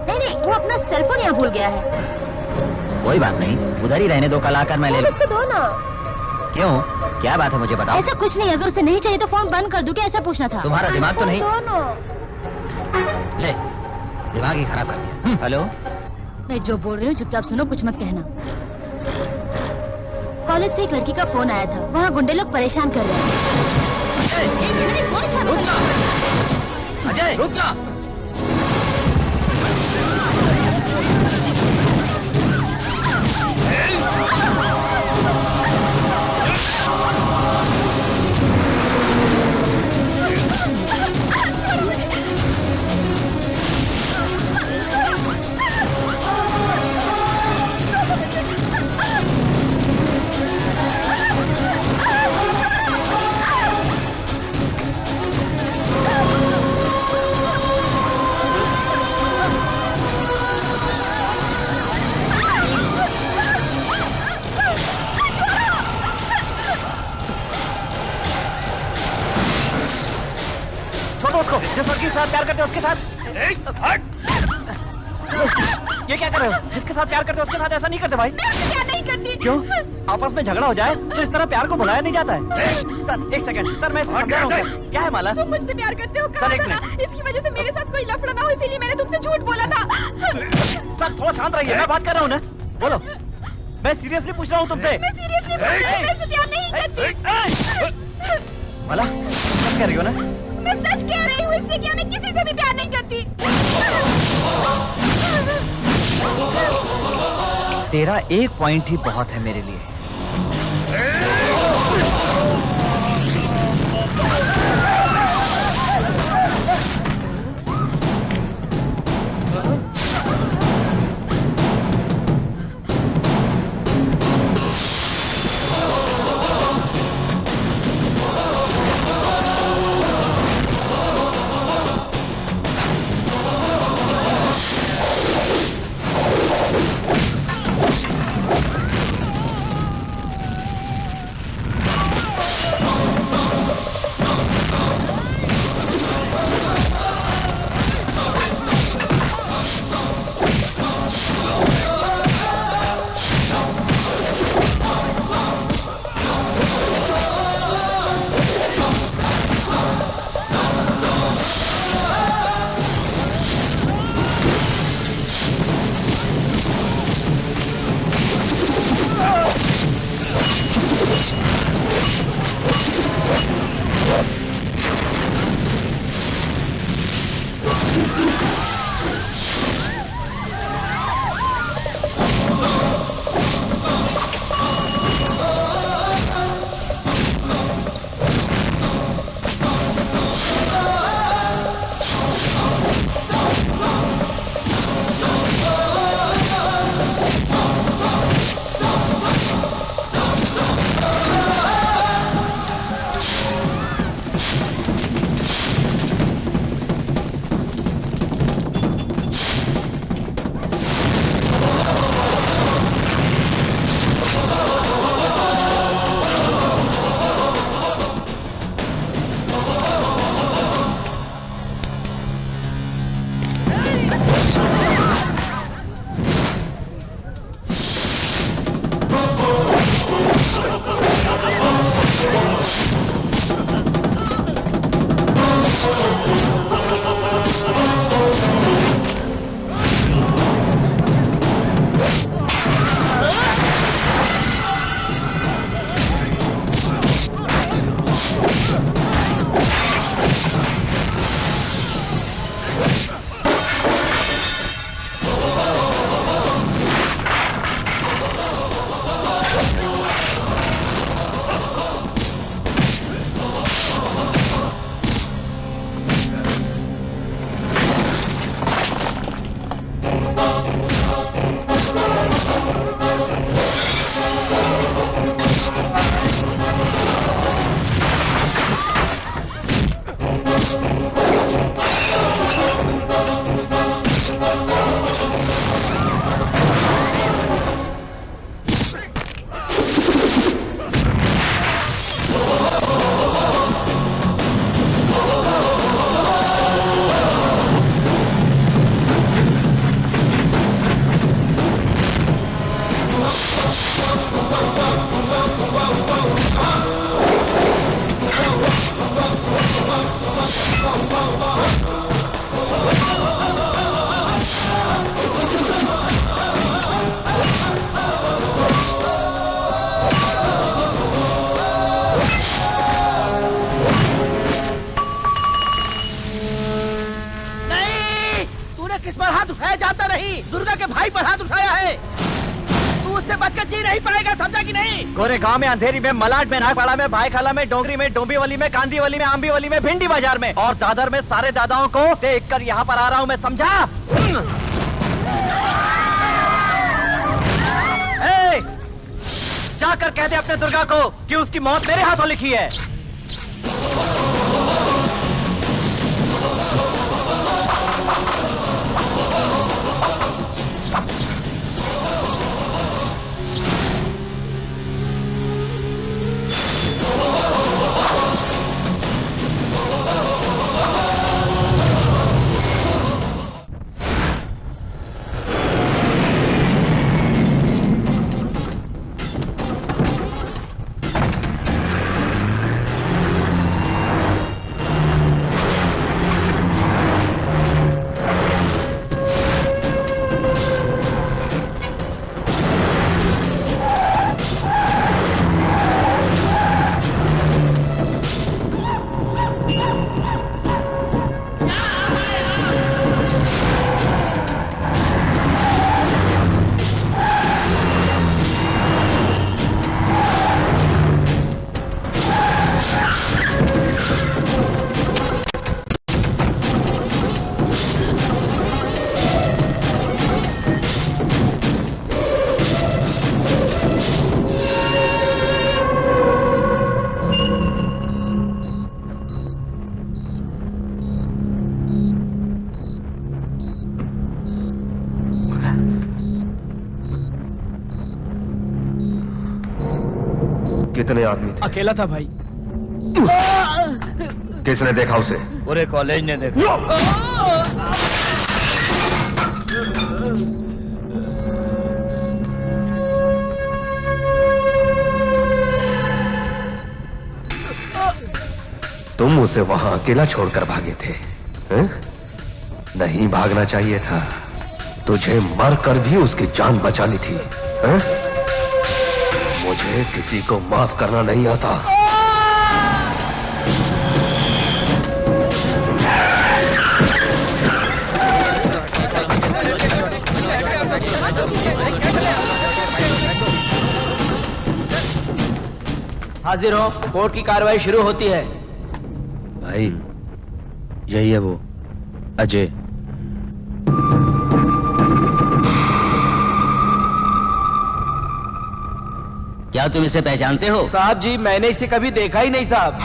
नहीं नहीं, वो अपना सेलफोन यहाँ भूल गया है। कोई बात नहीं, उधर ही रहने दो, कल आकर मैं ले लूं। उसको दो ना। क्यों? क्या बात है, मुझे बताओ। ऐसा कुछ नहीं, अगर उसे नहीं चाहिए तो फोन बंद कर दूं क्या? ऐसा पूछना था। तुम्हारा दिमाग तो नहीं? दो ना। ले, दिमाग ही खराब कर दिया। हेलो। मैं जो बोल रही हूँ चुपचाप सुनो, कुछ मत कहना। कॉलेज से एक लड़की का फोन आया था, वहाँ गुंडे लोग परेशान कर रहे हैं। रुक जा। अजय, रुक जा। उसको, जिस लड़की के साथ प्यार करते हो उसके साथ। ये क्या कर रहे हो? जिसके साथ प्यार करते हो उसके साथ ऐसा नहीं करते भाई। मैं उससे प्यार नहीं करती। क्यों? आपस में झगड़ा हो जाए तो इस तरह प्यार को भुलाया नहीं जाता है। सर एक सेकंड, सर मैं इसे समझा रहा हूँ। क्या है माला? तुम मुझसे प्यार करते हो, सर, एक कहा था ना, इसकी वजह से मेरे साथ कोई लफड़ा ना हो, इसीलिए मैंने तुमसे झूठ बोला था। सर थोड़ा शांत रहिए, मैं बात कर रहा हूँ ना। बोलो, मैं सीरियसली पूछ रहा हूँ तुमसे। मैं सीरियसली बोल रही हूँ, मैं इससे प्यार नहीं करती। माला, सब कह रही हो ना? मैं सच कह रही हूँ, इसलिए क्या मैं किसी से भी प्यार नहीं करती। तेरा एक पॉइंट ही बहुत है मेरे लिए। किस पर हाथ उठाया जाता नहीं, दुर्गा के भाई पर हाथ उठाया है। तू उससे बचकर जी नहीं पाएगा, समझा कि नहीं? गोरे गांव में, अंधेरी में, मलाड में, नागपाड़ा में, भाईखाला में, डोंगरी में, डोंबिवली में, कांदीवली में, आंबीवली में, भिंडी बाजार में और दादर में सारे दादाओं को देख कर यहाँ पर आ रहा हूँ मैं, समझा? जाकर कह दे अपने दुर्गा को कि उसकी मौत मेरे हाथों लिखी है। कितने आदमी थे? अकेला था भाई। किसने देखा उसे? पूरे कॉलेज ने देखा। तुम उसे वहां अकेला छोड़कर भागे थे, हैं? नहीं भागना चाहिए था, तुझे मरकर भी उसकी जान बचानी थी, हैं? मुझे किसी को माफ करना नहीं आता। हाजिर हो, कोर्ट की कार्रवाई शुरू होती है। भाई यही है वो अजय। क्या तुम इसे पहचानते हो? साहब जी, मैंने इसे कभी देखा ही नहीं साहब।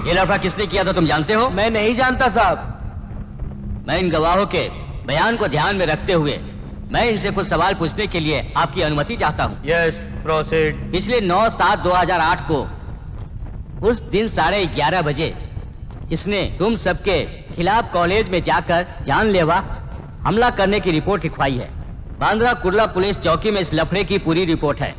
ये लड़का किसने किया था तुम जानते हो? मैं नहीं जानता साहब। मैं इन गवाहों के बयान को ध्यान में रखते हुए मैं इनसे कुछ सवाल पूछने के लिए आपकी अनुमति चाहता हूँ। Yes, proceed. पिछले 9/7/2008 को उस दिन 11:30 बजे इसने तुम सबके खिलाफ कॉलेज में जाकर जानलेवा हमला करने की रिपोर्ट लिखवाई है। बांद्रा कुर्ला पुलिस चौकी में इस लफड़े की पूरी रिपोर्ट है।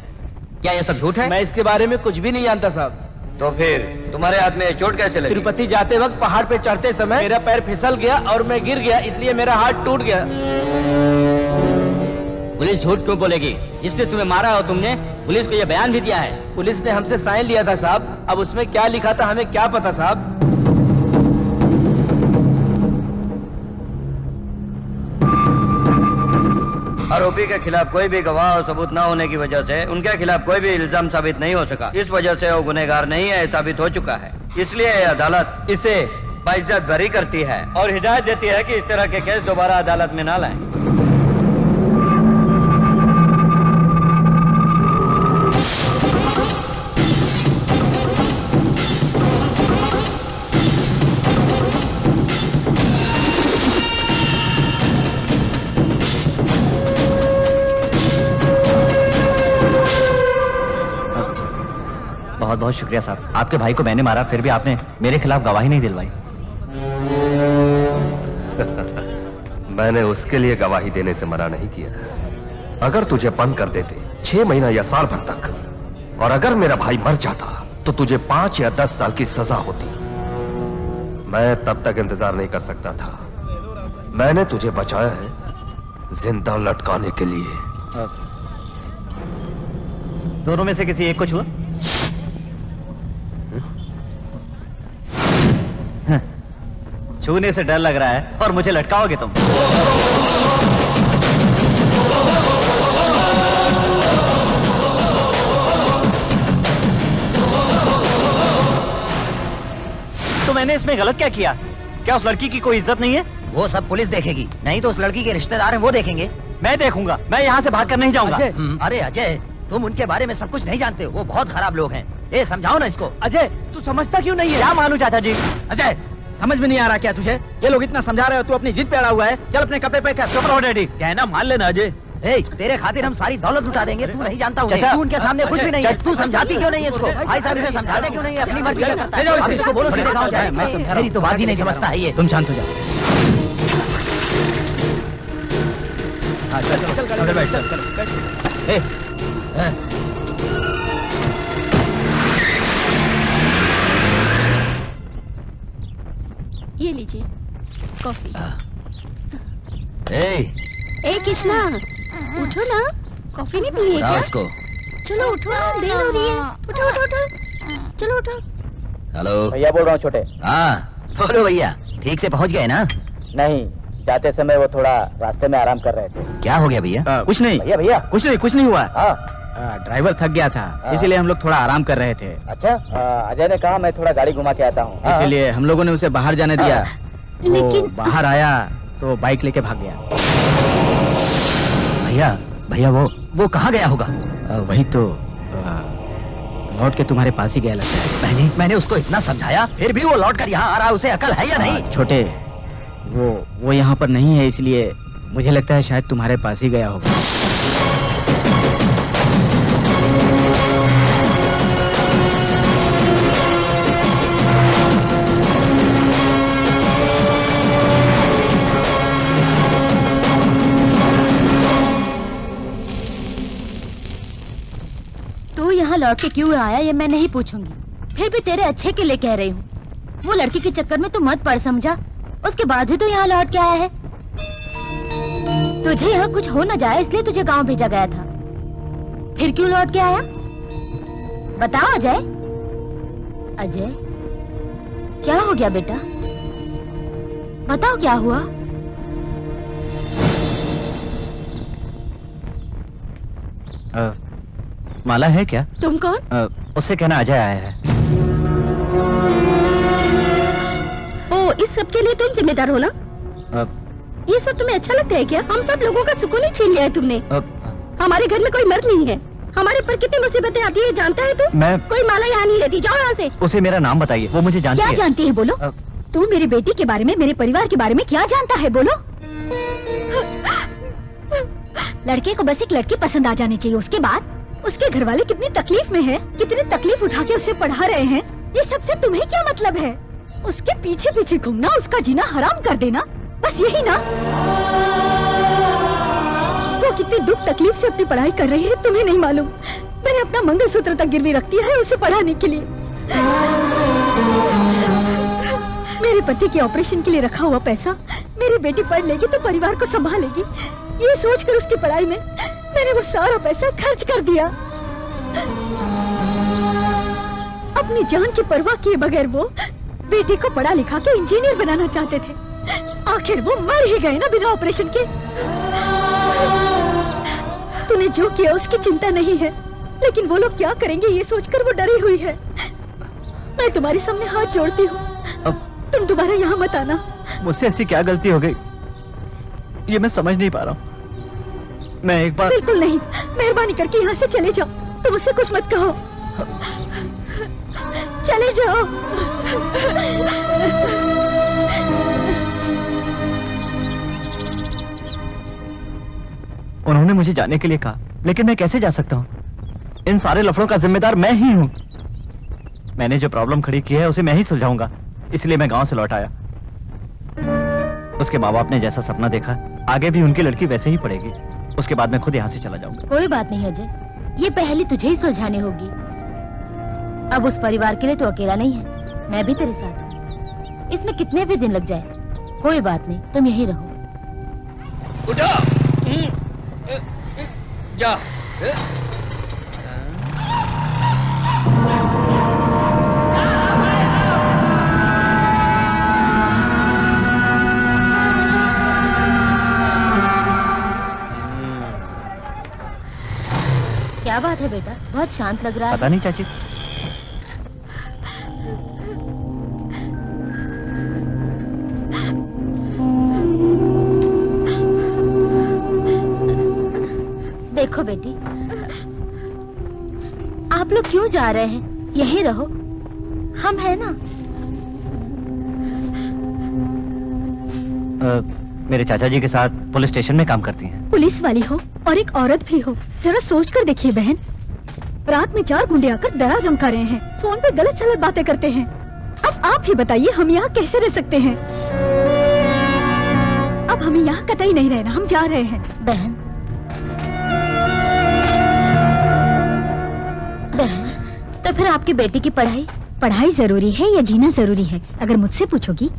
क्या यह सब झूठ है? मैं इसके बारे में कुछ भी नहीं जानता साहब। तो फिर तुम्हारे हाथ में चोट कैसे लगी? तिरुपति जाते वक्त पहाड़ पे चढ़ते समय मेरा पैर फिसल गया और मैं गिर गया, इसलिए मेरा हाथ टूट गया। पुलिस झूठ क्यों बोलेगी? जिसने तुम्हें मारा हो तुमने पुलिस को यह बयान भी दिया है। पुलिस ने हमसे साइन लिया था साहब, अब उसमें क्या लिखा था हमें क्या पता साहब। आरोपी के खिलाफ कोई भी गवाह और सबूत न होने की वजह से उनके खिलाफ कोई भी इल्जाम साबित नहीं हो सका। इस वजह से वो गुनहगार नहीं है साबित हो चुका है। इसलिए अदालत इसे बाइज्जत बरी करती है और हिदायत देती है कि इस तरह के केस दोबारा अदालत में ना लाएं। बहुत बहुत शुक्रिया साहब। आपके भाई को मैंने मारा, फिर भी आपने मेरे खिलाफ गवाही नहीं दिलवाई। मैंने उसके लिए गवाही देने से मना नहीं किया। अगर तुझे बंद कर देते 6 महीना या साल भर तक, और अगर मेरा भाई मर जाता तो तुझे 5 या 10 साल की सजा होती। मैं तब तक इंतजार नहीं कर सकता था। मैंने तुझे बचाया है जिंदा लटकाने के लिए। दोनों में से किसी एक को छुआ? छूने से डर लग रहा है और मुझे लटकाओगे तुम। तो मैंने इसमें गलत क्या किया? क्या उस लड़की की कोई इज्जत नहीं है? वो सब पुलिस देखेगी, नहीं तो उस लड़की के रिश्तेदार हैं वो देखेंगे। मैं देखूंगा, मैं यहाँ से भाग कर नहीं जाऊंगा। अरे अजय, तुम उनके बारे में सब कुछ नहीं जानते हो, वो बहुत खराब लोग हैं। ए समझाओ ना इसको। अजय, तू समझता क्यों नहीं है? क्या मानूं चाचा जी? अजय, समझ में नहीं आ रहा क्या तुझे? ये लोग इतना समझा रहे हो, तू अपनी जिद पे अड़ा हुआ है। चल अपने कपड़े पे कर। चुप रहो डैडी। कहना मान लेना अजय। ए, तेरे खातिर हम सारी दौलत लुटा देंगे, तू नहीं जानता उन्हें। चाचा, तू उनके सामने कुछ भी नहीं है। चाचा, तू समझाती क्यों नहीं है इसको? भाई साहब इसे समझाते क्यों नहीं है? अपनी मर्जी का करता है। अब इसको बोलो सीधे गाँव जाए। मेरी तो बात ही नहीं समझता है ये। तुम शांत हो जाओ। हाँ, चल, अंदर बैठ, चल। ए, ये लीजिए कॉफी। ए, कृष्णा, उठो ना, कॉफी नहीं पिए उठाओ क्या? इसको। चलो उठो, देर हो रही है। उठो उठो उठो, चलो उठो। हेलो भैया बोल रहा हूँ छोटे। हाँ बोलो भैया, ठीक से पहुंच गए ना? नहीं, जाते समय वो थोड़ा रास्ते में आराम कर रहे थे। क्या हो गया भैया? कुछ नहीं भैया कुछ नहीं हुआ। ड्राइवर थक गया था, इसीलिए हम लोग थोड़ा आराम कर रहे थे। अच्छा, अजय ने कहा मैं थोड़ा गाड़ी घुमा के आता हूँ, इसीलिए हम लोगों ने उसे बाहर जाने दिया। वो लेकिन- बाहर आया तो बाइक लेके भाग गया। भैया वो कहाँ गया होगा? वही तो लौट के तुम्हारे पास ही गया लगता है। मैंने उसको इतना समझाया, फिर भी वो लौट कर यहाँ आ रहा है। उसे अकल है या नहीं? छोटे, वो यहाँ पर नहीं है, इसलिए मुझे लगता है शायद तुम्हारे पास ही गया होगा। तू यहाँ लौट के क्यों आया ये मैं नहीं पूछूंगी, फिर भी तेरे अच्छे के लिए कह रही हूँ। वो लड़की के चक्कर में तू मत पड़, समझा? उसके बाद भी तू यहाँ लौट के आया है। तुझे यहाँ कुछ हो न जाए इसलिए तुझे गांव भेजा गया था, फिर क्यों लौट के आया? बताओ अजय। अजय, क्या हो गया बेटा? बताओ क्या हुआ? माला है क्या? तुम कौन? उससे कहना अजय आया है। ओ, इस सब के लिए तुम जिम्मेदार हो ना? ये सब तुम्हें अच्छा लगता है क्या? हम सब लोगों का सुकून ही छीन लिया है तुमने। हमारे घर में कोई मर्द नहीं है, हमारे पर कितनी मुसीबतें आती है जानता है तू? मैं कोई माला यहाँ नहीं लेती, जाओ यहाँ से। उसे मेरा नाम बताइए, वो मुझे जानती क्या है। जानती है बोलो? तू मेरी बेटी के बारे में, मेरे परिवार के बारे में क्या जानता है बोलो? लड़के को बस एक लड़की पसंद आ जानी चाहिए, उसके बाद उसके घर वाले कितनी तकलीफ में है, कितनी तकलीफ उठा के उसे पढ़ा रहे हैं, ये सबसे तुम्हें क्या मतलब है? उसके पीछे पीछे घूमना, उसका जीना हराम कर देना, बस यही ना? वो कितनी दुख तकलीफ से अपनी पढ़ाई कर रही है तुम्हें नहीं मालूम? मैंने अपना मंगलसूत्र तक गिरवी रख दिया है उसे पढ़ाने के लिए। मेरे पति के ऑपरेशन के लिए रखा हुआ पैसा मेरी बेटी पढ़ लेगी तो परिवार को संभालेगी, ये सोचकर उसकी पढ़ाई में मैंने वो सारा पैसा खर्च कर दिया। अपनी जान की परवाह किए बगैर वो बेटी को पढ़ा लिखा के इंजीनियर बनाना चाहते थे, आखिर वो मर ही गए ना बिना ऑपरेशन के। तूने जो किया उसकी चिंता नहीं है, लेकिन वो लोग क्या करेंगे ये सोचकर वो डरी हुई है। मैं तुम्हारे सामने हाथ जोड़ती हूँ, तुम दोबारा यहाँ मत आना। मुझसे ऐसी क्या गलती हो गई, ये मैं समझ नहीं पा रहा हूँ। मैं एक बार बिल्कुल नहीं, मेहरबानी करके यहाँ से चले जाओ, तुम उससे कुछ मत कहो, चले जाओ। उन्होंने मुझे जाने के लिए कहा, लेकिन मैं कैसे जा सकता हूँ? इन सारे लफड़ों का जिम्मेदार मैं ही हूँ। मैंने जो प्रॉब्लम खड़ी की है उसे मैं ही सुलझाऊंगा, इसलिए मैं गांव से लौट आया। उसके माँ बाप ने जैसा सपना देखा, आगे भी उनकी लड़की वैसे ही पढ़ेगी। उसके बाद मैं खुद यहाँ से चला जाऊंगा। कोई बात नहीं अजय, ये पहले तुझे ही सुलझानी होगी। अब उस परिवार के लिए तो अकेला नहीं है, मैं भी तेरे साथ हूँ। इसमें कितने भी दिन लग जाए कोई बात नहीं, तुम यहीं रहो। उठो, जा। है बेटा? बहुत शांत लग रहा है। पता नहीं चाची। देखो बेटी, आप लोग क्यों जा रहे हैं? यहीं रहो, हम है ना। मेरे चाचा जी के साथ पुलिस स्टेशन में काम करती हैं। पुलिस वाली हो और एक औरत भी हो, जरा सोच कर देखिए बहन। रात में 4 गुंडे आकर डरा धमका रहे हैं, फोन पे गलत सलत बातें करते हैं। अब आप ही बताइए हम यहाँ कैसे रह सकते हैं? अब हमें यहाँ कतई नहीं रहना, हम जा रहे हैं। बहन, तो फिर आपकी बेटी की पढ़ाई? पढ़ाई जरूरी है या जीना जरूरी है? अगर मुझसे पूछोगी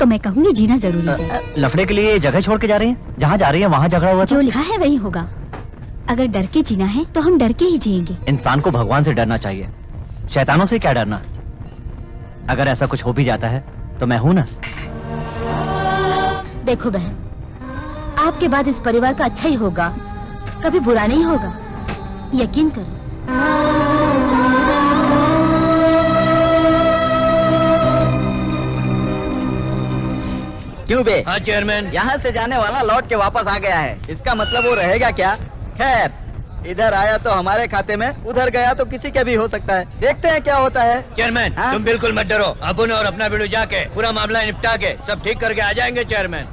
तो मैं कहूँगी जीना जरूरी है। लफड़े के लिए जगह छोड़ के जा रही हैं? जहाँ जा रही हैं वहाँ झगड़ा हुआ जो लिखा है वही होगा। अगर डर के जीना है तो हम डर के ही जिएंगे। इंसान को भगवान से डरना चाहिए, शैतानों से क्या डरना। अगर ऐसा कुछ हो भी जाता है तो मैं हूँ ना। देखो बहन, आपके बाद इस परिवार का अच्छा ही होगा, कभी बुरा नहीं होगा, यकीन करो। क्यों बे? हाँ चेयरमैन। यहाँ से जाने वाला लौट के वापस आ गया है, इसका मतलब वो रहेगा क्या? खैर, इधर आया तो हमारे खाते में, उधर गया तो किसी के भी हो सकता है। देखते हैं क्या होता है। चेयरमैन हाँ? तुम बिल्कुल मत डरो, अपन और अपना वीडियो जाके पूरा मामला निपटा के सब ठीक करके आ जाएंगे चेयरमैन।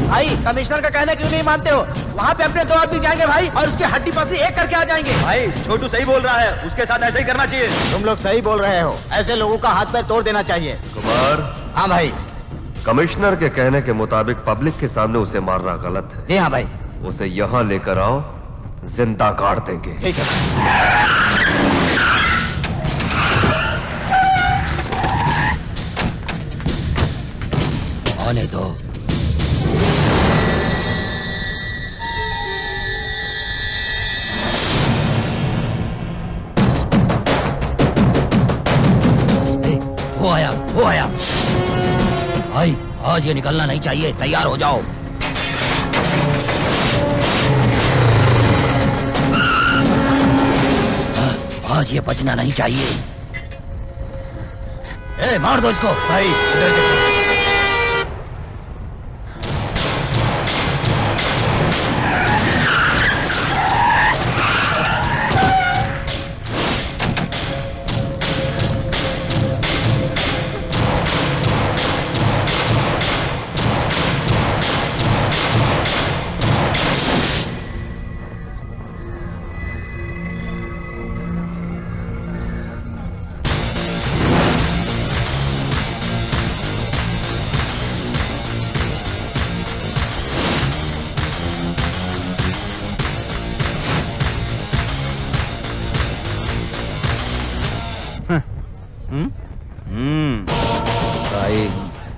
भाई, कमिश्नर का कहना क्यों नहीं मानते हो? वहाँ पे अपने 2 आदमी जाएंगे भाई और उसकी हड्डी पसली एक करके आ जाएंगे। भाई छोटू सही बोल रहा है, उसके साथ ऐसा ही करना चाहिए। तुम लोग सही बोल रहे हो, ऐसे लोगों का हाथ पैर तोड़ देना चाहिए। कुमार, हाँ भाई। कमिश्नर के कहने के मुताबिक पब्लिक के सामने उसे मारना गलत है। जी हाँ भाई। उसे यहाँ लेकर आओ, जिंदा काट देंगे। ठीक है। आने दो। वो आया। भाई, आज ये निकलना नहीं चाहिए, तैयार हो जाओ। आज ये बचना नहीं चाहिए। ए, मार दो इसको। भाई इधर देखो। भाई,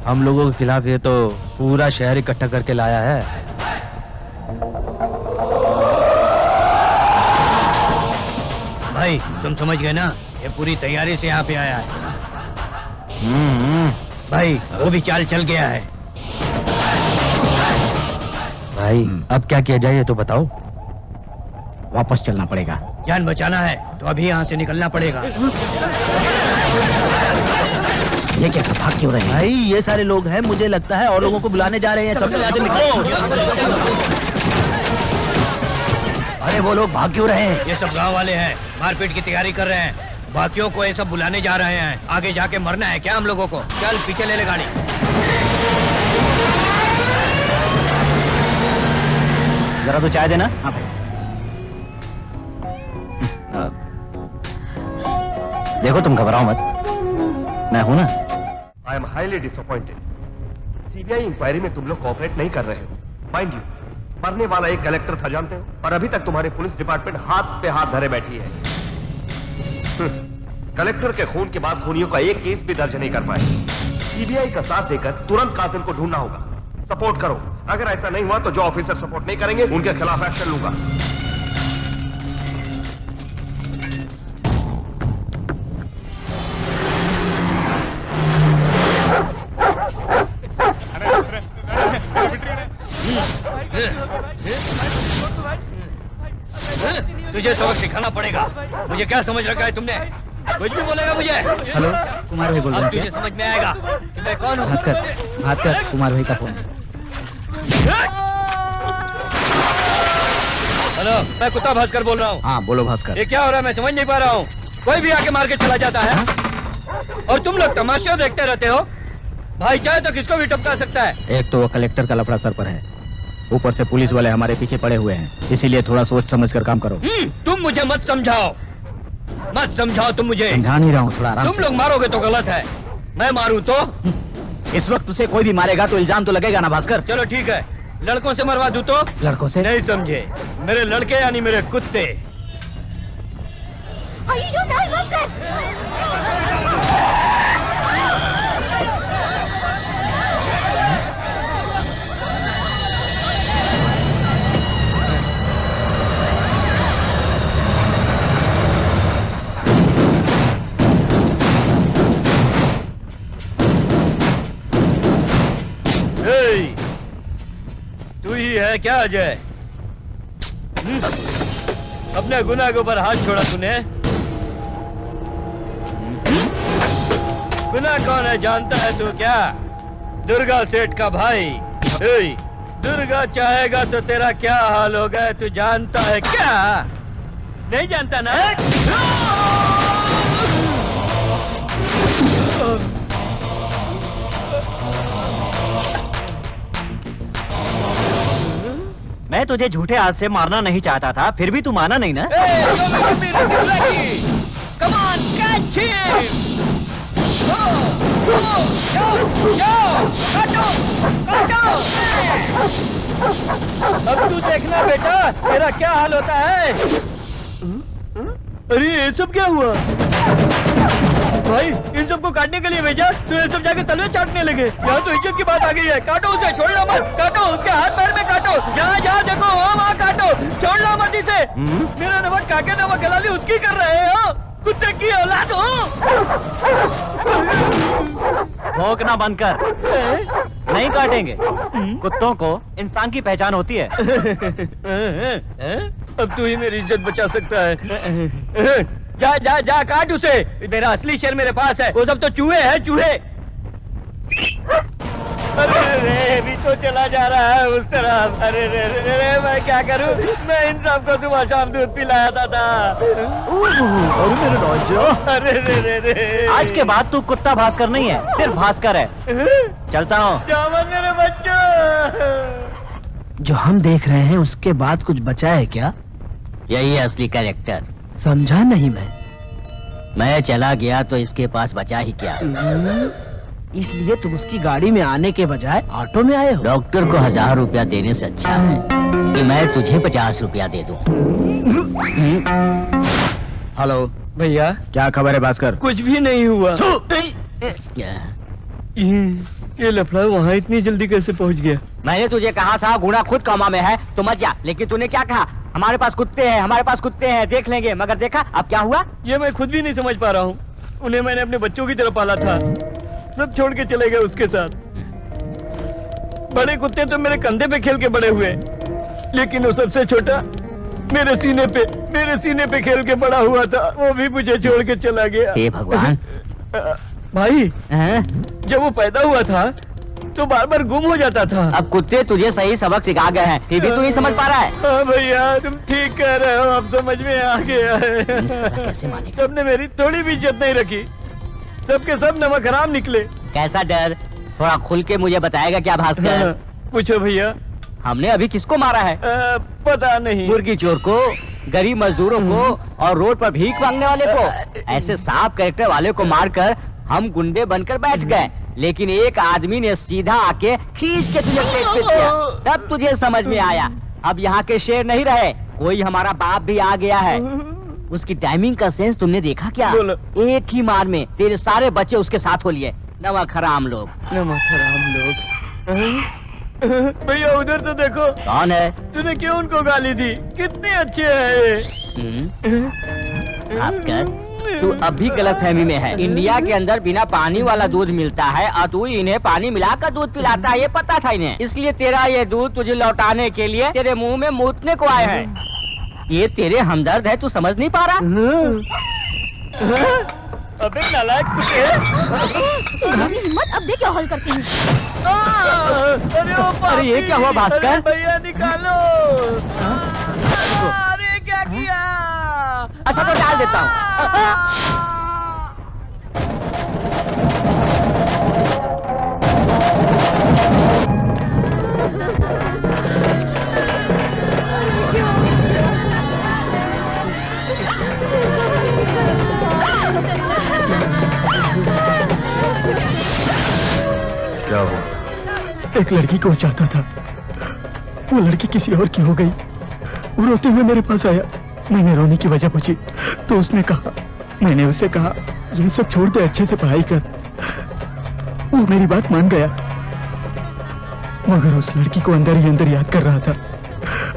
हम लोगों के खिलाफ ये तो पूरा शहर इकट्ठा करके लाया है। भाई तुम समझ गए ना, ये पूरी तैयारी से यहाँ पे आया है। भाई वो भी चाल चल गया है। भाई अब क्या किया जाए ये तो बताओ। वापस चलना पड़ेगा। जान बचाना है तो अभी यहाँ से निकलना पड़ेगा। ये कैसा भाग क्यों रहे हैं? भाई ये सारे लोग हैं, मुझे लगता है और लोगों को बुलाने जा रहे हैं। सब लोग यहाँ से निकलो। अरे वो लोग भाग क्यों रहे हैं? ये सब गांव वाले हैं, मारपीट की तैयारी कर रहे हैं। बाकियों को ये सब बुलाने जा रहे हैं। आगे जाके मरना है क्या हम लोगों को? चल पीछे ले ले गाड़ी। जरा तो चाय देना। हाँ भाई। देखो तुम घबराओ मत, मैं हूं ना। I am highly disappointed. CBI inquiry में तुम लोग कोऑपरेट नहीं कर रहे हो। माइंड यू, मरने वाला एक कलेक्टर था, जानते हो? और अभी तक तुम्हारे पुलिस डिपार्टमेंट हाथ पे हाथ धरे बैठी है। कलेक्टर के खून के बाद खूनियों का एक केस भी दर्ज नहीं कर पाए। सीबीआई का साथ देकर तुरंत कातिल को ढूंढना होगा। सपोर्ट करो। अगर ऐसा नहीं हुआ तो जो ऑफिसर सपोर्ट नहीं करेंगे उनके खिलाफ एक्शन लूंगा। तू मुझे सबक सिखाना पड़ेगा। मुझे क्या समझ रखा है तुमने? कुछ भी बोलेगा मुझे। हेलो, कुमार भाई बोल रहे अब हैं तुझे क्या? समझ में आएगा कि मैं कौन हूँ। भास्कर कुमार भाई का फोन। हेलो, मैं कुत्ता भास्कर बोल रहा हूँ। हाँ बोलो भास्कर। ये क्या हो रहा है मैं समझ नहीं पा रहा हूँ। कोई भी आके मार के चला जाता है और तुम लोग तमाशा देखते रहते हो। भाई चाहे तो किसको भी टपका सकता है। एक तो वो कलेक्टर का लफड़ा सर पर है, ऊपर से पुलिस वाले हमारे पीछे पड़े हुए हैं, इसीलिए थोड़ा सोच समझ कर काम करो। तुम मुझे मत समझाओ तुम मुझे। समझा नहीं रहा हूँ, थोड़ा आराम तुम लोग मारोगे तो गलत है, मैं मारूं तो? इस वक्त उसे कोई भी मारेगा तो इल्जाम तो लगेगा ना भास्कर। चलो ठीक है, लड़कों से मरवा दूं तो? लड़कों से? नहीं समझे, मेरे लड़के यानी मेरे कुत्ते। अयो नहीं भास्कर। तू ही है क्या अजय? अपने गुनाह के ऊपर हाथ छोड़ा तूने। गुनाह कौन है जानता है तू क्या? दुर्गा सेठ का भाई। दुर्गा चाहेगा तो तेरा क्या हाल होगा तू जानता है क्या? नहीं जानता ना? मैं तुझे झूठे हाथ से मारना नहीं चाहता था, फिर भी तू माना नहीं ना? Come on, catch him! अब तू देखना बेटा, तेरा क्या हाल होता है। अरे ये सब क्या हुआ? भाई इन सबको काटने के लिए भेजा तो ये सब जाके तलवे चाटने लगे। यहाँ तो इज्जत की बात आ गई है। काटो उसे, छोड़ना मत। काटो उसके हाथ पैर में काटो। जहाँ जहाँ देखो वहाँ काटो, छोड़ना मत इसे। मेरा नमक काके नमक खिलाली उसकी कर रहे हो। कुत्ते की औलाद हो। भौंकना बंद कर। नहीं काटेंगे। कुत्तों को इंसान की पहचान होती है। अब तू ही मेरी इज्जत बचा सकता है। जा जा जा काट उसे। मेरा असली शेर मेरे पास है, वो सब तो चूहे हैं चूहे। अरे रे भी तो चला जा रहा है उस तरफ। अरे रे रे रे मैं क्या करूं? मैं इन सबको सुबह शाम दूध पिलाता था। अरे मेरे नौजो। अरे रे रे रे आज के बाद तू कुत्ता भास्कर नहीं है, सिर्फ भास्कर है। चलता हूँ। जामन मेरे बच्चों। जो हम देख रहे हैं उसके बाद कुछ बचा है क्या? यही है असली कैरेक्टर। समझा नहीं मैं चला गया तो इसके पास बचा ही क्या। इसलिए तुम उसकी गाड़ी में आने के बजाय ऑटो में आए हो? डॉक्टर को 1000 रुपया देने से अच्छा है कि मैं तुझे 50 रुपया दे दूं। हेलो भैया क्या खबर है भास्कर? कुछ भी नहीं हुआ। ये लफड़ा वहाँ इतनी जल्दी कैसे पहुँच गया? मैंने तुझे कहा था गुना खुद कमा में है तो मत जा, लेकिन तूने क्या कहा? हमारे पास कुत्ते हैं, देख लेंगे। मगर देखा अब क्या हुआ? ये मैं खुद भी नहीं समझ पा रहा हूँ। उन्हें मैंने अपने बच्चों की तरह पाला था, सब छोड़ के चले गए उसके साथ। बड़े कुत्ते तो मेरे कंधे पे खेल के बड़े हुए, लेकिन वो सबसे छोटा मेरे सीने पे खेल के बड़ा हुआ था, वो भी मुझे छोड़ के चला गया। हे भगवान। भाई जब वो पैदा हुआ था तो बार बार गुम हो जाता था। अब कुत्ते तुझे सही सबक सिखा गए हैं, फिर भी तू नहीं समझ पा रहा है। हाँ भैया तुम ठीक कह रहे हो, अब समझ में आ गया है। कैसे माने? सबने मेरी थोड़ी भी इज्जत नहीं रखी, सबके सब नमक हराम निकले। कैसा डर? थोड़ा खुल के मुझे बताएगा क्या भास्कर? पूछो भैया। हमने अभी किसको मारा है? पता नहीं। मुर्गी चोर को, गरीब मजदूरों को और रोड पर भीख मांगने वाले को। ऐसे साफ कैरेक्टर वाले को मारकर हम गुंडे बनकर बैठ गए, लेकिन एक आदमी ने सीधा आके खींच के तुझे पेट पे दिया, तब तुझे समझ में आया। अब यहाँ के शेर नहीं रहे, कोई हमारा बाप भी आ गया है। उसकी टाइमिंग का सेंस तुमने देखा क्या? एक ही मार में तेरे सारे बच्चे उसके साथ हो लिए। नमक हराम लोग। भैया उधर तो देखो। कौन है? तूने क्यों उनको गाली दी? कितने अच्छे हैं। भास्कर तू अभी गलतफहमी में है। इंडिया के अंदर बिना पानी वाला दूध मिलता है और तू इन्हें पानी मिलाकर दूध पिलाता है, ये पता था इन्हें। इसलिए तेरा ये दूध तुझे लौटाने के लिए तेरे मुंह में मूतने को आए हैं। ये तेरे हमदर्द है, तू समझ नहीं पा रहा? अबे नालायक कुत्ते! अपनी हिम्मत अब देख क्या हॉल करती हूँ। अरे ये क्या हुआ भास्कर? भैया निकालो। अरे क्या किया? अच्छा तो डाल देता हूँ। क्या हुआ? एक लड़की को चाहता था, वो लड़की किसी और की हो गई। वो रोते हुए मेरे पास आया, मैंने रोने की वजह पूछी तो उसने कहा, मैंने उससे कहा ये सब छोड़ दे, अच्छे से पढ़ाई कर। वो मेरी बात मान गया, मगर उस लड़की को अंदर ही अंदर याद कर रहा था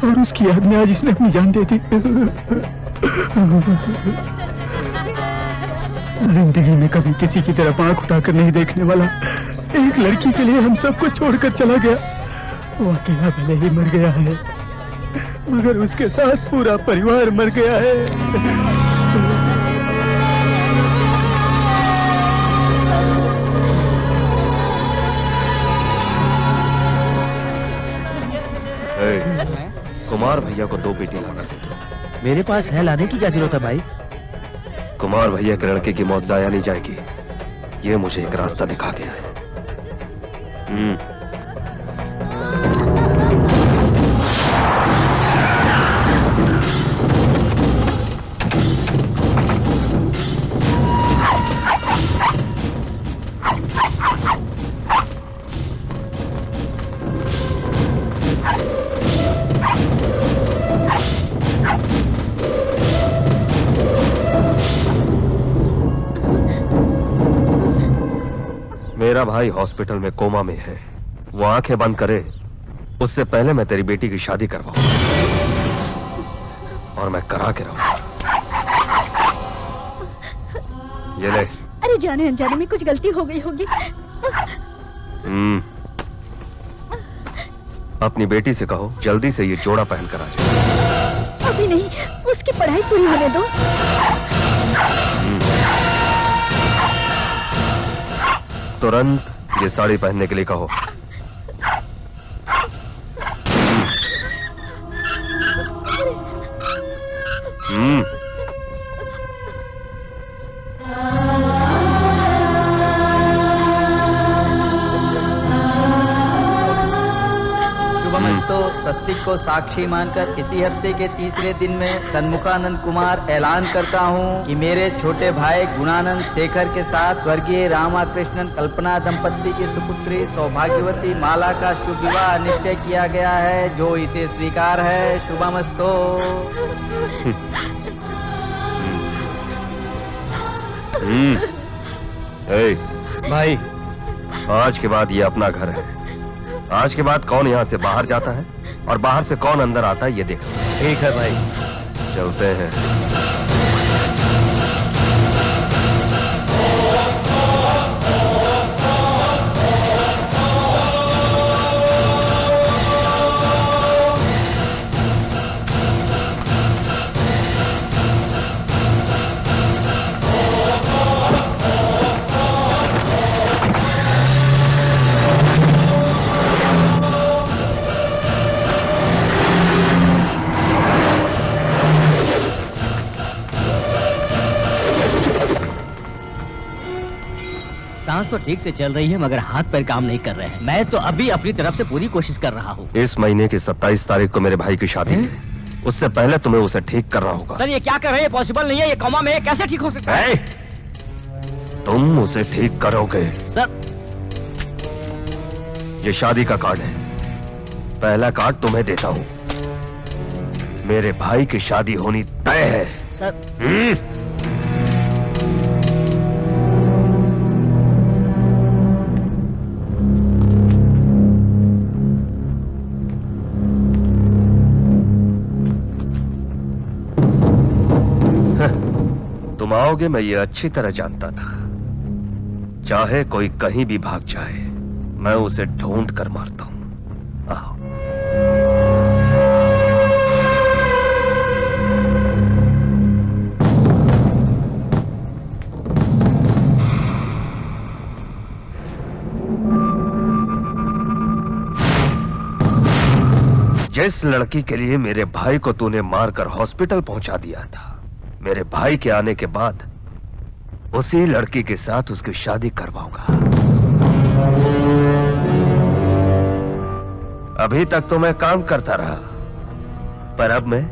और उसकी याद में आज इसने अपनी जान दे दी। जिंदगी में कभी किसी की तरफ आंख उठाकर नहीं देखने वाला एक लड़की के लिए हम सबको छोड़कर चला गया। वो अकेला भले ही मर गया है, मगर उसके साथ पूरा परिवार मर गया है। कुमार भैया को 2 पेटी ला कर दे दो। मेरे पास है, लाने की क्या जरूरत है भाई? कुमार भैया के लड़के की मौत जाया नहीं जाएगी, ये मुझे एक रास्ता दिखा गया है। मेरा भाई हॉस्पिटल में कोमा में है, वो आंखें बंद करे उससे पहले मैं तेरी बेटी की शादी करवाऊं, और मैं करा के रहूं। ये ले। अरे जाने अनजाने में कुछ गलती हो गई होगी। अपनी बेटी से कहो जल्दी से ये जोड़ा पहन कर आ जाए। अभी नहीं, उसकी पढ़ाई पूरी होने दो। तुरंत ये साड़ी पहनने के लिए कहो। शुभमस्तु। स्वस्तिक को साक्षी मानकर इसी हफ्ते के तीसरे दिन में सन्मुखानंद कुमार ऐलान करता हूँ कि मेरे छोटे भाई गुणानंद शेखर के साथ स्वर्गीय रामाकृष्णन कल्पना दंपत्ति की सुपुत्री सौभाग्यवती माला का शुभ विवाह निश्चय किया गया है, जो इसे स्वीकार है। शुभमस्तु। भाई, आज के बाद ये अपना घर है। आज के बाद कौन यहाँ से बाहर जाता है और बाहर से कौन अंदर आता है ये देखो। ठीक है भाई, चलते हैं। सांस तो ठीक से चल रही है मगर हाथ पैर काम नहीं कर रहे हैं। मैं तो अभी अपनी तरफ से पूरी कोशिश कर रहा हूँ। इस महीने की 27 तारीख को मेरे भाई की शादी है, उससे पहले तुम्हें उसे ठीक करना होगा। सर ये क्या कर रहे हैं? पॉसिबल नहीं है, ये कोमा में है, कैसे ठीक हो सकता है? तुम उसे ठीक करोगे। सर ये शादी का कार्ड है, पहला कार्ड तुम्हें देता हूँ। मेरे भाई की शादी होनी तय है। सर तुम आओगे मैं ये अच्छी तरह जानता था। चाहे कोई कहीं भी भाग जाए, मैं उसे ढूंढ कर मारता हूं। आओ। जिस लड़की के लिए मेरे भाई को तूने मारकर हॉस्पिटल पहुंचा दिया था, मेरे भाई के आने के बाद उसी लड़की के साथ उसकी शादी करवाऊंगा। अभी तक तो मैं काम करता रहा, पर अब मैं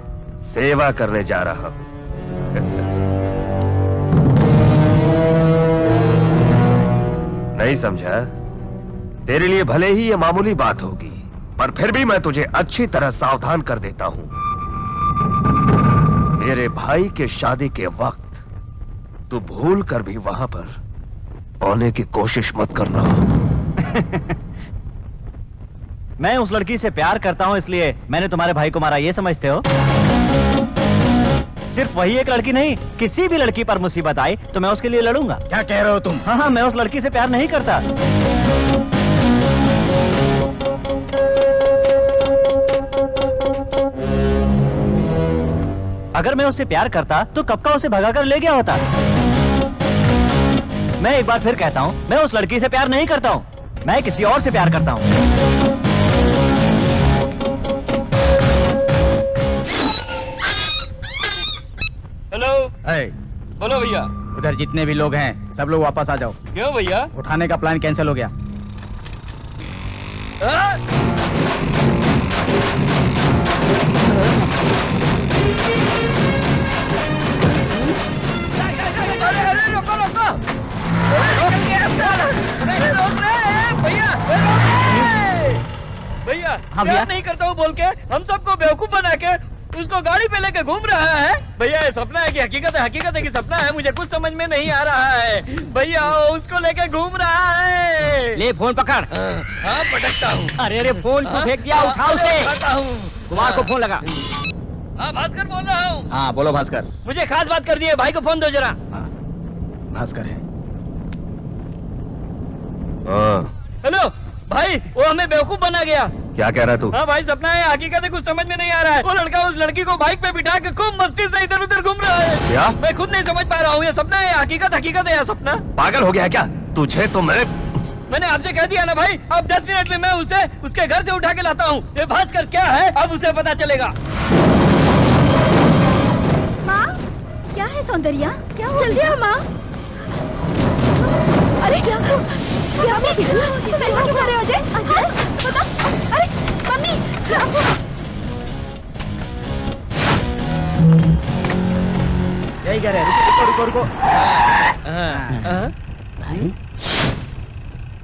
सेवा करने जा रहा हूं। नहीं समझा? तेरे लिए भले ही ये मामूली बात होगी, पर फिर भी मैं तुझे अच्छी तरह सावधान कर देता हूं। मेरे भाई के शादी के वक्त तू भूल कर भी वहां पर आने की कोशिश मत करना। मैं उस लड़की से प्यार करता हूं, इसलिए मैंने तुम्हारे भाई को मारा, ये समझते हो? सिर्फ वही एक लड़की नहीं, किसी भी लड़की पर मुसीबत आई तो मैं उसके लिए लड़ूंगा। क्या कह रहे हो तुम? हाँ, मैं उस लड़की से प्यार नहीं करता। अगर मैं उससे प्यार करता तो कब का उसे भगाकर ले गया होता। मैं एक बार फिर कहता हूँ, मैं उस लड़की से प्यार नहीं करता हूँ, मैं किसी और से प्यार करता हूँ। हेलो। बोलो भैया। उधर जितने भी लोग हैं सब लोग वापस आ जाओ। क्यों भैया? उठाने का प्लान कैंसिल हो गया। भैया हाँ भैया। प्यार नहीं करता हूँ बोल के हम सबको बेवकूफ बना के उसको गाड़ी पे लेके घूम रहा है। भैया ये सपना है कि हकीकत है? हकीकत है कि सपना है? मुझे कुछ समझ में नहीं आ रहा है। भैया उसको लेके घूम रहा है। ले फोन पकड़। हाँ पटकता हूँ। अरे अरे फोन क्यों फेंक दिया? उठा उसे। उठाता हूँ। कुमार को फोन लगा। हाँ भास्कर बोल रहा हूँ। हाँ बोलो भास्कर। मुझे खास बात करनी है, भाई को फोन दो जरा। हाँ भास्कर है। हेलो भाई, वो हमें बेवकूफ बना गया। क्या कह रहा है तू? हाँ भाई सपना है, हकीकत है कुछ समझ में नहीं आ रहा है। वो लड़का उस लड़की को बाइक पे बिठा के खूब मस्ती से इधर उधर घूम रहा है। क्या? मैं खुद नहीं समझ पा रहा हूँ, ये सपना है हकीकत? हकीकत है या सपना? पागल हो गया है क्या? तुझे तो मैंने आपसे कह दिया ना भाई, अब 10 मिनट में मैं उसे उसके घर से उठा के लाता हूँ। ये भास्कर क्या है अब उसे पता चलेगा। माँ क्या है सौंदर्या? क्या जल्दी आओ माँ। अरे क्या मम्मी तुम ऐसा क्यों कर रहे हो अजय? अजय बता। अरे मम्मी क्या हुआ? यही कह रहे हैं। रुको रुको रुको। भाई